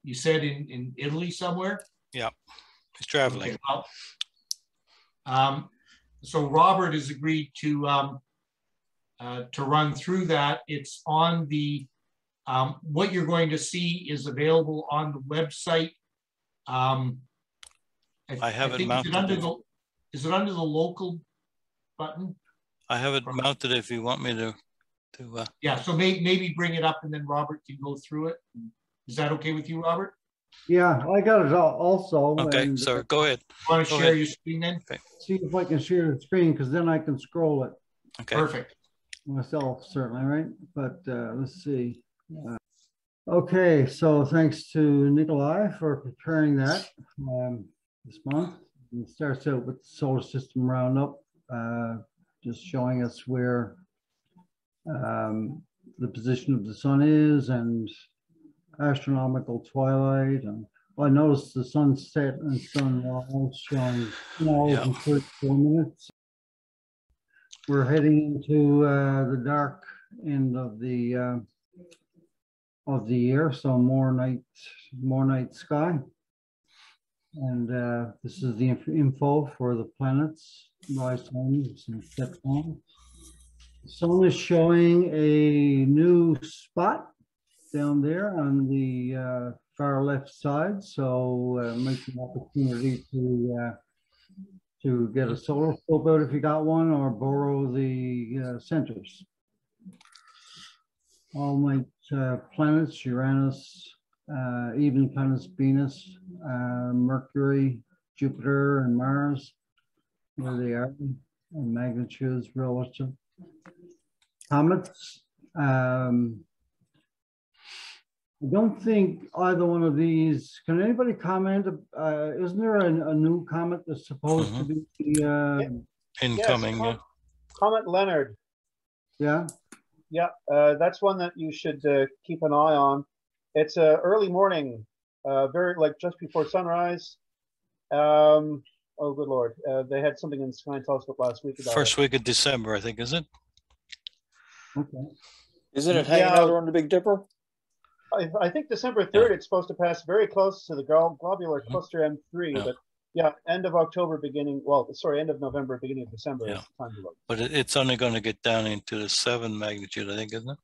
you said in Italy somewhere? Yeah, he's traveling. Okay, well, so Robert has agreed to run through that. It's on the, what you're going to see is available on the website. I have it mounted. Is it under the local button? I have it mounted if you want me to. Yeah, so maybe bring it up and then Robert can go through it. Is that okay with you, Robert? Yeah, I got it also. Okay, and, so go ahead. You want to share your screen then? Okay. See if I can share the screen, because then I can scroll it. Okay. Perfect. Myself, certainly, right? But let's see. Okay, so thanks to Nikolai for preparing that this month. It starts out with the solar system roundup, just showing us where the position of the sun is and astronomical twilight. And I noticed the sunset and sunrise showing 2 hours and 34 minutes. We're heading into the dark end of the year, so more night sky. And this is the info for the planets, rise times and set times. The sun is showing a new spot down there on the far left side, so make an opportunity to get a solar scope out if you got one, or borrow the centers. All night planets: Uranus, even planets Venus, Mercury, Jupiter, and Mars, where they are, and magnitudes relative. Comets. I don't think either one of these. Can anybody comment? Isn't there a new comet that's supposed to be incoming? Yes, Comet Leonard. Yeah. Yeah, that's one that you should keep an eye on. It's early morning, very like just before sunrise. Oh, good Lord. They had something in Sky and Telescope last week about First week of December, I think, is it? Okay. Isn't it hanging out around the Big Dipper? I think December 3rd, it's supposed to pass very close to the globular cluster M3, Yeah. but yeah, end of October, beginning, well, sorry, end of November, beginning of December Yeah. is the time to look. But it's only going to get down into the 7 magnitude, I think, isn't it?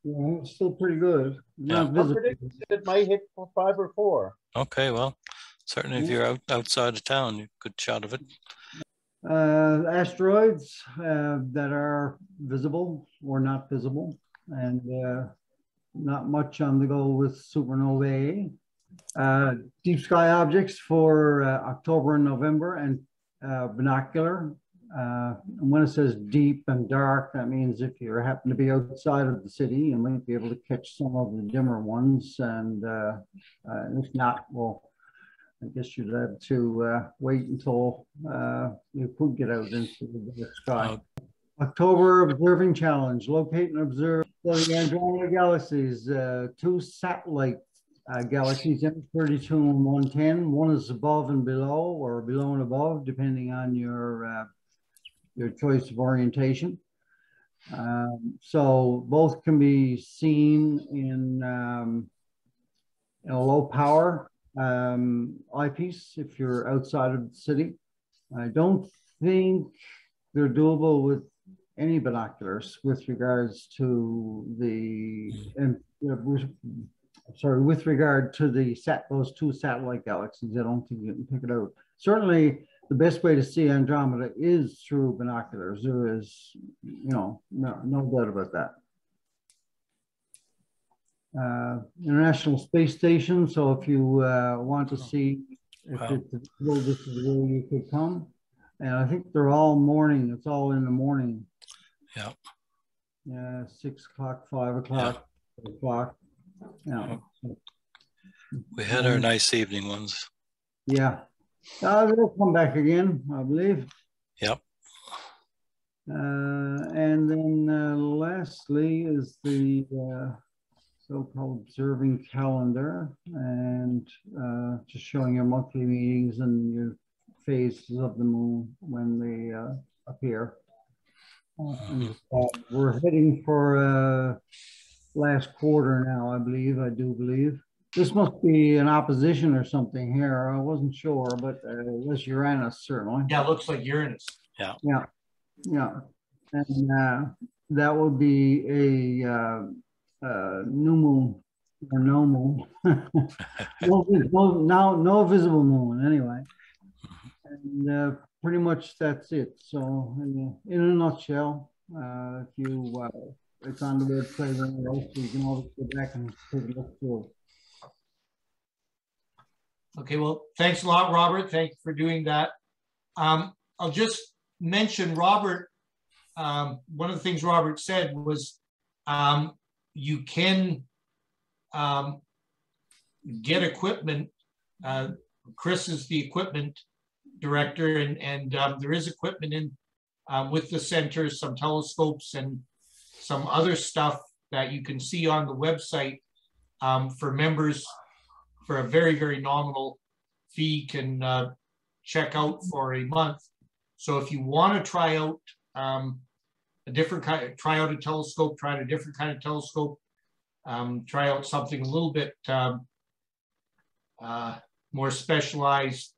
Yeah, it's still pretty good. Yeah. Not visible. It might hit 5 or 4. Okay, well, certainly if you're outside of town, you good shot of it. Asteroids that are visible or not visible, and not much on the go with supernovae. Deep sky objects for October and November, and binocular. And when it says deep and dark, that means if you happen to be outside of the city, you might be able to catch some of the dimmer ones. And if not, well, I guess you'd have to wait until you could get out into the sky. October Observing Challenge. Locate and observe the Andromeda galaxies. 2 satellite galaxies, M32 and 110. One is above and below, or below and above, depending on your choice of orientation. So both can be seen in a low power eyepiece if you're outside of the city. I don't think they're doable with any binoculars with regards to the with regard to the those 2 satellite galaxies. I don't think you can pick it out. Certainly the best way to see Andromeda is through binoculars. There is, no doubt about that. International Space Station. So if you want to see if it's visible, this is where you could come. And I think they're all morning. It's all in the morning. Yeah. Yeah, 6 o'clock, 5 o'clock, 8 o'clock. Yeah. We had our nice evening ones. Yeah. They'll come back again, I believe. Yep. And then lastly is the so-called observing calendar, and just showing your monthly meetings and your phases of the moon when they appear. We're heading for last quarter now, I do believe. This must be an opposition or something here. I wasn't sure, but this Uranus certainly. Yeah, it looks like Uranus. Yeah. Yeah. Yeah. And that would be a new moon or no moon. no visible moon anyway. And pretty much that's it. So in a nutshell, if you it's on the website or else, you can always go back and take a look through. Okay, well, thanks a lot, Robert. Thank you for doing that. I'll just mention, Robert, one of the things Robert said was you can get equipment. Chris is the equipment director, and there is equipment in with the center, some telescopes and some other stuff that you can see on the website for members for a very, very nominal fee can check out for a month. So if you want to try out a different kind, try out a telescope, try out a different kind of telescope, try out something a little bit more specialized,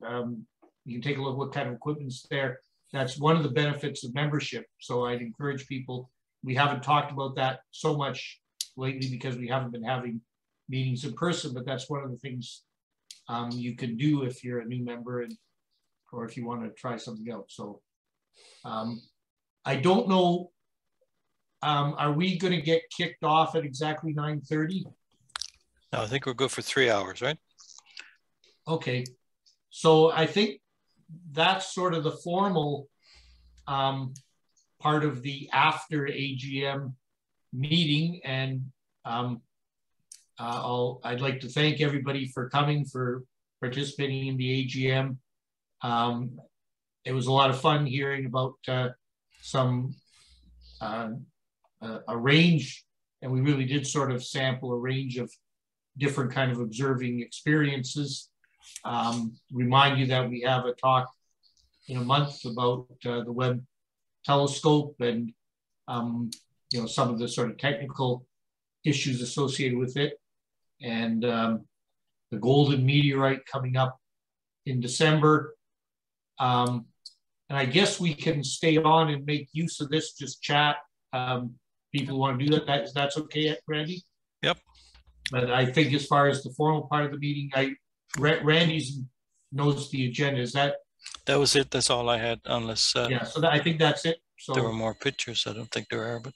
you can take a look what kind of equipment's there. That's one of the benefits of membership. So I'd encourage people, we haven't talked about that so much lately because we haven't been having meetings in person, but that's one of the things you can do if you're a new member and or if you want to try something out. So I don't know, are we going to get kicked off at exactly 9:30? No, I think we're good for 3 hours, right? Okay, so I think that's sort of the formal part of the after AGM meeting, and I'd like to thank everybody for coming, for participating in the AGM. It was a lot of fun hearing about a range, and we really did sort of sample a range of different kind of observing experiences. Remind you that we have a talk in a month about the Webb telescope and you know, some of the sort of technical issues associated with it, and the golden meteorite coming up in December. And I guess we can stay on and make use of this, just chat. People want to do that, that's okay, Randy? Yep. But I think as far as the formal part of the meeting, Randy's knows the agenda. Is that? That was it. That's all I had, unless yeah, so I think that's it. So there were more pictures. I don't think there are, but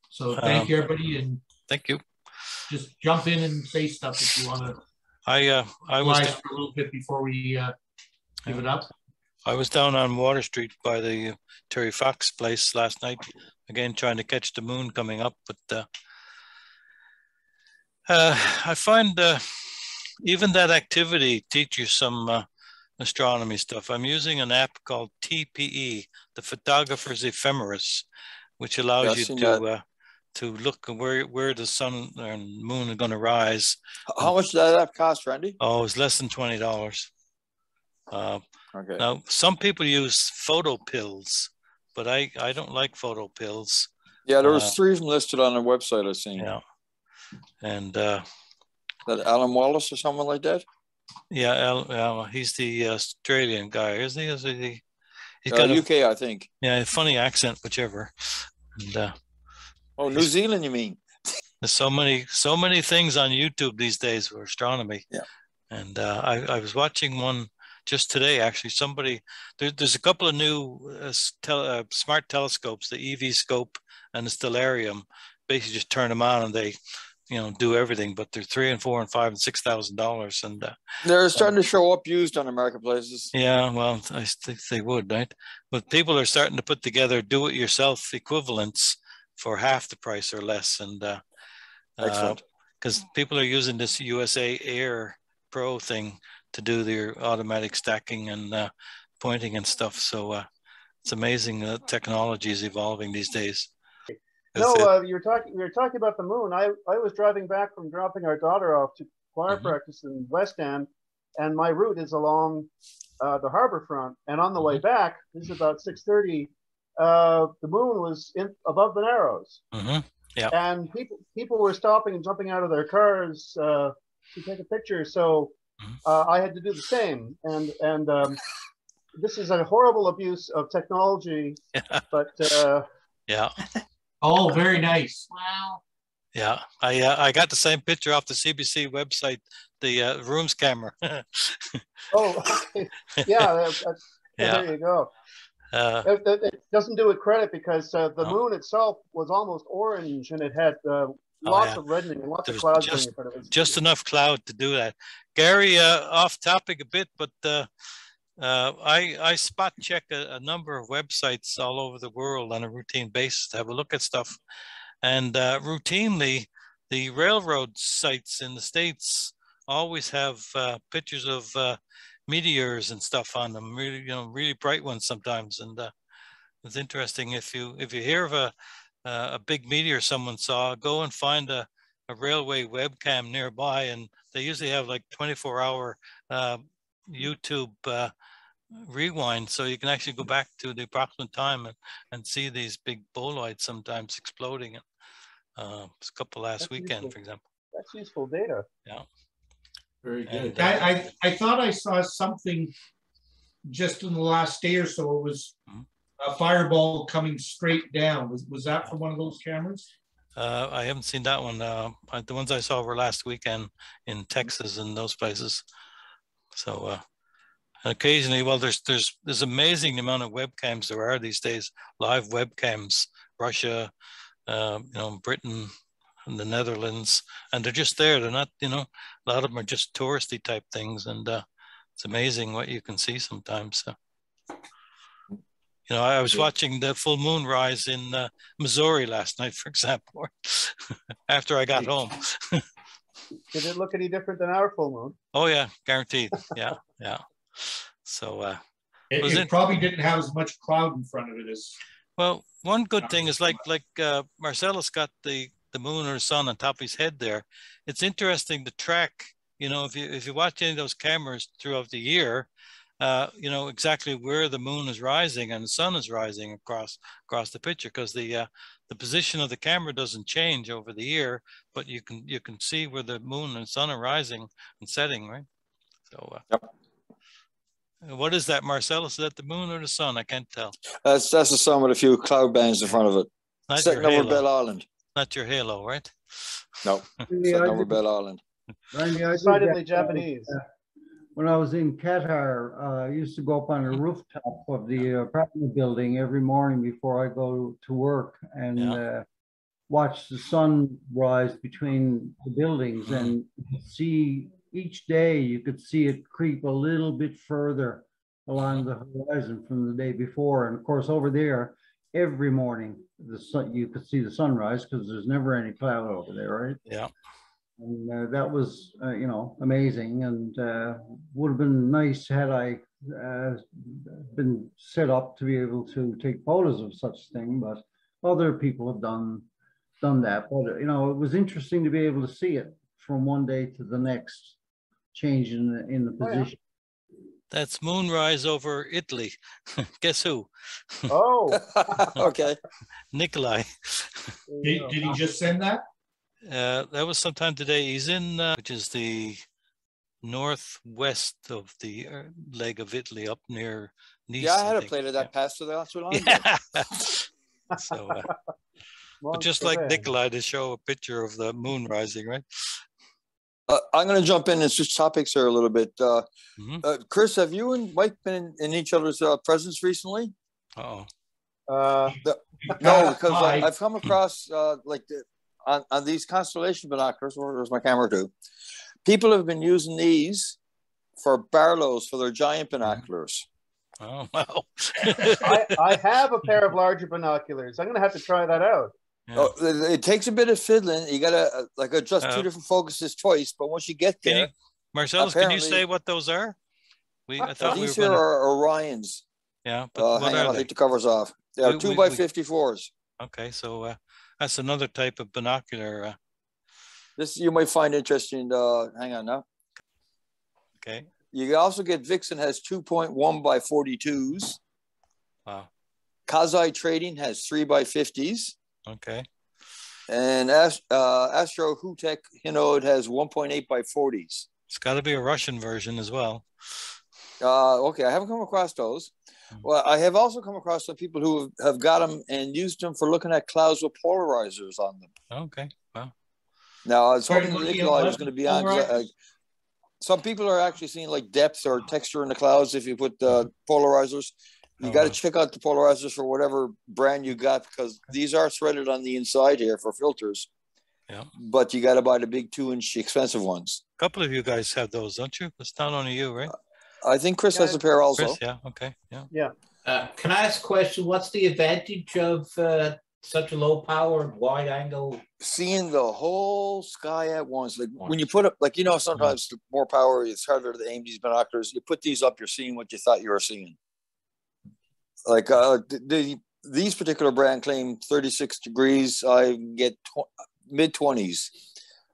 so thank you, everybody, and thank you. Just jump in and say stuff if you want to. I was for a little bit before we give it up. I was down on Water Street by the Terry Fox place last night, again trying to catch the moon coming up. But I find even that activity teaches some astronomy stuff. I'm using an app called TPE, the Photographer's Ephemeris, which allows you to look where the sun and moon are going to rise. How much does that app cost, Randy? Oh, it's less than $20. Okay. Now, some people use photo pills, but I don't like photo pills. Yeah, there was 3 of them listed on their website, I've seen. Yeah. And that Alan Wallace or someone like that? Yeah, he's the Australian guy, isn't he? He's got UK, I think. Yeah, a funny accent, whichever. And, oh, New Zealand, you mean? There's so many things on YouTube these days for astronomy. Yeah. And I was watching one just today, actually. There's a couple of new smart telescopes, the EV scope and the Stellarium. Basically just turn them on and they, you know, do everything, but they're $3,000 and $4,000 and $5,000 and $6,000, and they're starting to show up used on the marketplaces. Yeah, well, I think they would, right? But people are starting to put together do-it-yourself equivalents for half the price or less, and excellent, because people are using this USA Air Pro thing to do their automatic stacking and pointing and stuff. So it's amazing that technology is evolving these days. No, you were talking about the moon. I was driving back from dropping our daughter off to choir practice in West End, and my route is along the harbor front. And on the way back, this is about 6:30. The moon was above the Narrows. Yeah. And people were stopping and jumping out of their cars to take a picture. So I had to do the same. And this is a horrible abuse of technology. But yeah. Oh, very nice. Wow. Yeah, I got the same picture off the CBC website, the rooms camera. Oh, okay. Yeah, yeah. There you go. It doesn't do it credit because the moon itself was almost orange and it had lots of reddening and lots of clouds going in front of it. Just enough cloud to do that. Gary, off topic a bit, but I spot check a number of websites all over the world on a routine basis to have a look at stuff. And routinely, the railroad sites in the States always have pictures of meteors and stuff on them, really bright ones sometimes. And it's interesting, if you hear of a big meteor someone saw, go and find a railway webcam nearby, and they usually have like 24-hour YouTube rewind, so you can actually go back to the approximate time and see these big boloids sometimes exploding. It was a couple last weekend, for example. That's useful data. Yeah. Very good. And, I thought I saw something just in the last day or so. It was a fireball coming straight down. Was that from one of those cameras? I haven't seen that one. The ones I saw were last weekend in Texas and those places. So occasionally, well, there's amazing the amount of webcams there are these days. Live webcams, Russia, Britain, and the Netherlands, and they're just there. They're not, a lot of them are just touristy type things, and it's amazing what you can see sometimes. So. I was watching the full moon rise in Missouri last night, for example, after I got home. Did it look any different than our full moon? Oh yeah, guaranteed. Yeah. So it probably didn't have as much cloud in front of it as. Well, one good thing is like Marcellus got the moon or sun on top of his head there. It's interesting to track you know, if you watch any of those cameras throughout the year, you know exactly where the moon is rising and the sun is rising across the picture, because the position of the camera doesn't change over the year, but you can see where the moon and sun are rising and setting, right? So Yep. What is that, Marcellus? Is that the moon or the sun? I can't tell. That's the sun with a few cloud bands in front of it. Not Setting your over halo. Bell Island. Not your halo, right? No, Randy, setting over Bell Island. Randy, I did Decidedly that, Japanese. when I was in Qatar, I used to go up on the rooftop of the apartment building every morning before I go to work and watch the sun rise between the buildings, and see each day you could see it creep a little bit further along the horizon from the day before. And of course, over there, every morning the sun, you could see the sunrise because there's never any cloud over there, right? Yeah. And that was, you know, amazing, and would have been nice had I been set up to be able to take photos of such thing, but other people have done that. But you know, it was interesting to be able to see it from one day to the next, change in the position. That's moonrise over Italy. Guess who? Oh, Okay. Nikolai. Did he just send that? That was sometime today. He's in, which is the northwest of the leg of Italy, up near Nice. Yeah, I had a think. plate of that pasta there not too long ago. Yeah. So, but just like Nikolai, to show a picture of the moon rising, right? I'm going to jump in and switch topics here a little bit. Chris, have you and Mike been in each other's presence recently? Uh-oh. No, because I've come across like on these constellation binoculars. Where's my camera too? People have been using these for Barlows for their giant binoculars. Oh, wow. I have a pair of larger binoculars. I'm going to have to try that out. Yeah. Oh, it takes a bit of fiddling. You got to like adjust two different focuses twice, but once you get there, Marcellus, can you say what those are? I thought these we were here are Orions. Yeah, but what hang on, are I'll they? take the covers off. They are 2x54s. Okay, so that's another type of binocular. This you might find interesting. Hang on now. Okay. You also get Vixen has 2.1x42s. Wow. Kazai Trading has 3x50s. Okay. And Astro Hutek, you know, it has 1.8x40s. It's got to be a Russian version as well. Okay, I haven't come across those. Well, I have also come across some people who have got them and used them for looking at clouds with polarizers on them. Okay, wow. Now, I was hoping Nikolai was going to be on. Some people are actually seeing like depth or texture in the clouds if you put polarizers. You got to check out the polarizers for whatever brand you got, because these are threaded on the inside here for filters. Yeah. But you got to buy the big 2-inch expensive ones. A couple of you guys have those, don't you? It's not only you, right? I think Chris has a pair also. Chris, yeah, okay, yeah. Yeah. Can I ask a question? What's the advantage of such a low powered wide angle? Seeing the whole sky at once. Like when you put up, like, you know, sometimes the more power, it's harder to aim these binoculars. You put these up, you're seeing what you thought you were seeing. Like these particular brand claim 36 degrees. I get mid-20s.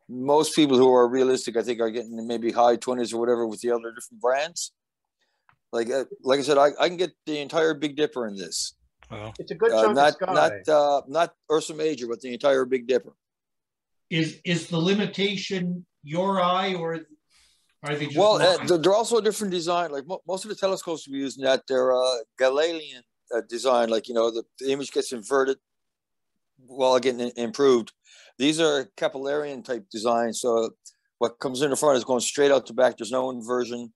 Most people who are realistic, I think, are getting maybe high 20s or whatever with the other different brands. Like I said, I can get the entire Big Dipper in this. Wow. It's a good chunk of sky. Not Ursa Major, but the entire Big Dipper. Is the limitation your eye, or are they just? Well, they're also a different design. Like most of the telescopes we're using, that they're Galilean design. Like, you know, the image gets inverted while getting improved. These are capillarian type design. So what comes in the front is going straight out the back. There's no inversion.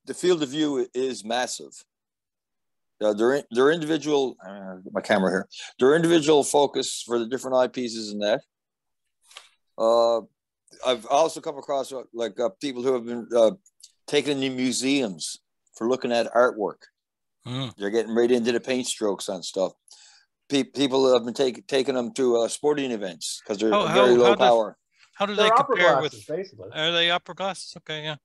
The field of view is massive. Their individual, my camera here, their individual focus for the different eyepieces and that. I've also come across people who have been taken in museums for looking at artwork. They're getting right into the paint strokes on stuff. People have been taking them to sporting events because they're very low power. How do they compare with? Basically, are they opera glasses? Okay, yeah.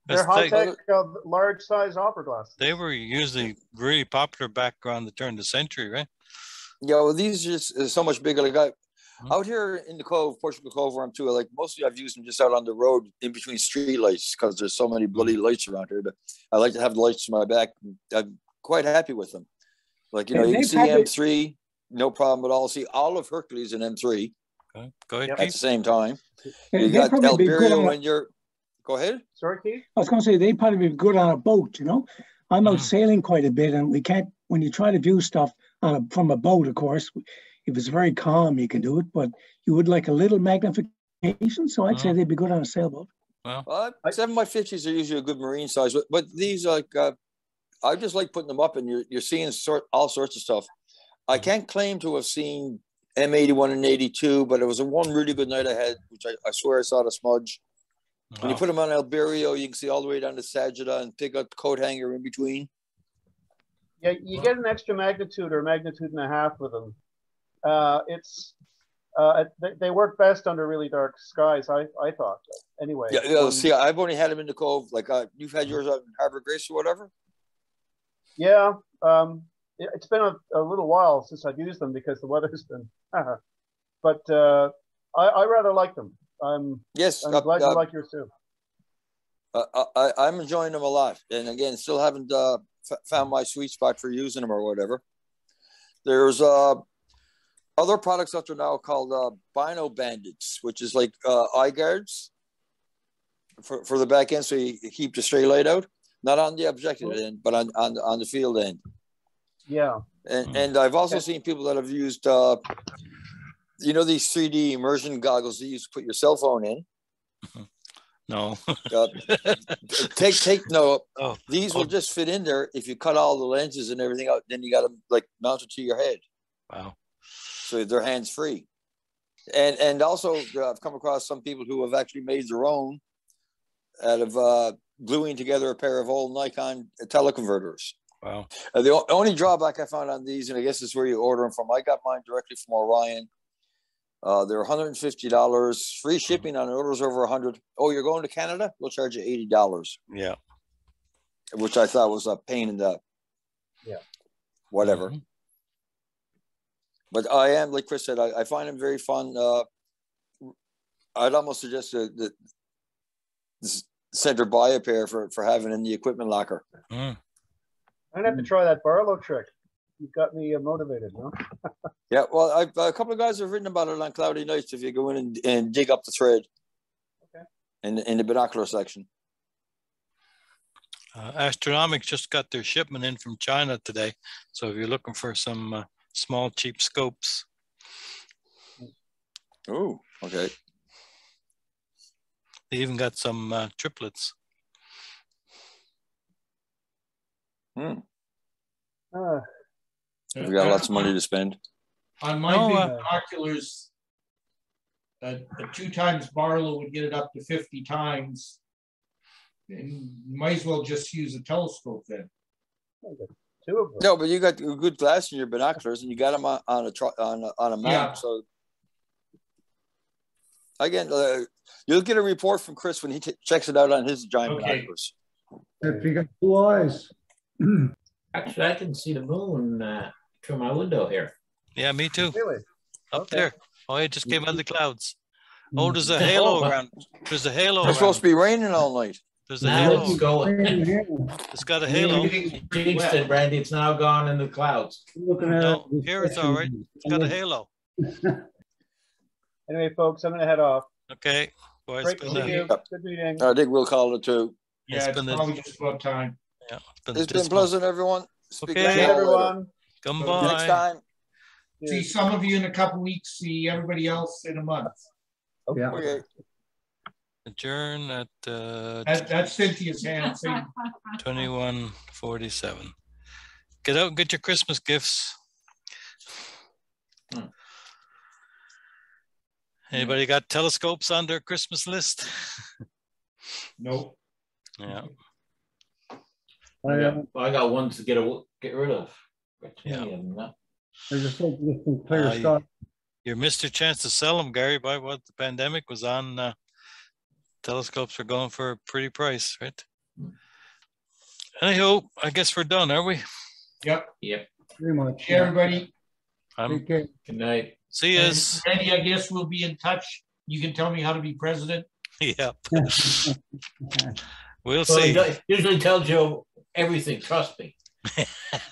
They're high-tech, large-size opera glasses. They were usually really popular back around the turn of the century, right? Yeah, well, these are just so much bigger. Like Out here in the Cove, Portugal Cove, where I'm too, like mostly I've used them just out on the road in between street lights because there's so many bloody lights around here. But I like to have the lights to my back. I'm quite happy with them. Like, you know, you can see M3, no problem at all. See all of Hercules in M3 Go ahead, at Keith. the same time. You got Alberio when you're, go ahead. Sorry, Keith? I was going to say, they'd probably be good on a boat, you know? I'm out sailing quite a bit, and we can't, when you try to view stuff from a boat, of course, if it's very calm, you can do it, but you would like a little magnification, so I'd say they'd be good on a sailboat. Well, 7x50s are usually a good marine size, but these, like, I just like putting them up, and you're seeing all sorts of stuff. I can't claim to have seen M81 and 82, but it was a one really good night I had, which I swear I saw the smudge. When you put them on Alberio, you can see all the way down to Sagida and pick up the coat hanger in between. Yeah, you get an extra magnitude or magnitude and a half with them. They work best under really dark skies, I thought. Anyway. Yeah, see, I've only had them in the Cove. Like, you've had yours out in Harbor Grace or whatever? Yeah. It's been a little while since I've used them because the weather's been... but I rather like them. Yes, I'm glad you like yours too. I'm enjoying them a lot, and again, still haven't found my sweet spot for using them or whatever. There's other products out there now called Bino Bandits, which is like eye guards for the back end, so you keep the stray light out, not on the objective end, but on the field end. Yeah, and I've also seen people that have used. You know these 3D immersion goggles that you use to put your cell phone in? No. Take note. These will just fit in there if you cut all the lenses and everything out. Then you got them like mounted to your head. Wow. So they're hands free. And also I've come across some people who have actually made their own out of gluing together a pair of old Nikon teleconverters. Wow. The only drawback I found on these, and I guess it's where you order them from. I got mine directly from Orion. They're $150, free shipping on orders over $100. Oh, you're going to Canada? We'll charge you $80. Yeah. Which I thought was a pain in the whatever. But I am, like Chris said, I find them very fun. I'd almost suggest that Center buy a pair for having in the equipment locker. I'm gonna have to try that Barlow trick. You've got me motivated, no? Yeah, well, a couple of guys have written about it on Cloudy Nights if you go in and dig up the thread. Okay. In the binocular section. Astronomics just got their shipment in from China today. So if you're looking for some small, cheap scopes. Oh, okay. They even got some triplets. We got lots of money to spend. On my big binoculars, 2 times Barlow would get it up to 50 times. And you might as well just use a telescope then. 2 of them. No, but you got good glass in your binoculars, and you got them on a map. Yeah. So again, you'll get a report from Chris when he checks it out on his giant binoculars. If you got 2 eyes. Actually, I can see the moon through my window here. Yeah, me too. Really? Up there. Oh, it just came out of the clouds. Oh, there's a halo around. There's a halo. It's supposed to be raining all night. There's a halo. It's going. It's got a halo. Jinxed it, Randy. It's now gone in the clouds. No, here it's all right. It's got a halo. Anyway, folks, I'm going to head off. Okay. Boy, Great to see you. Good meeting. I think we'll call it 2. Yeah, it's probably just about time. Yeah, it's been pleasant, everyone. Speak okay, everyone. Come by. Next time. See some of you in a couple weeks. See everybody else in a month. Okay. Okay. Adjourn at that's Cynthia's hand. 21:47. Get out and get your Christmas gifts. Anybody got telescopes on their Christmas list? Nope. Yeah. I got ones to get rid of. Yeah. I just hope this can clear stock. You missed your chance to sell them, Gary, by what the pandemic was on. Telescopes are going for a pretty price, right? Anyhow, I guess we're done, are we? Yep. Yep. Pretty much. Hey, everybody. Take care. Good night. See And yous. Randy, I guess we'll be in touch. You can tell me how to be president. Yep. We'll Well, see. he usually tells you everything, trust me.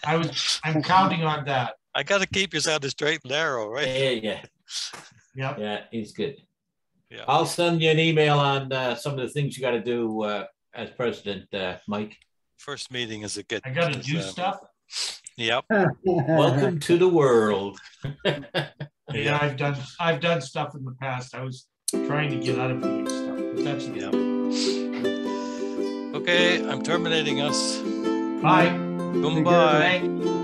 I'm counting on that. I got to keep you on the straight and narrow, right? Yeah. Yep. Yeah, he's good. Yeah. I'll send you an email on some of the things you got to do as president, Mike. First meeting is a good. I got to do stuff. Yep. Welcome to the world. Yeah, I've done stuff in the past. I was trying to get out of doing stuff, but that's Yeah. Okay, I'm terminating us. Bye. Goodbye. Thank-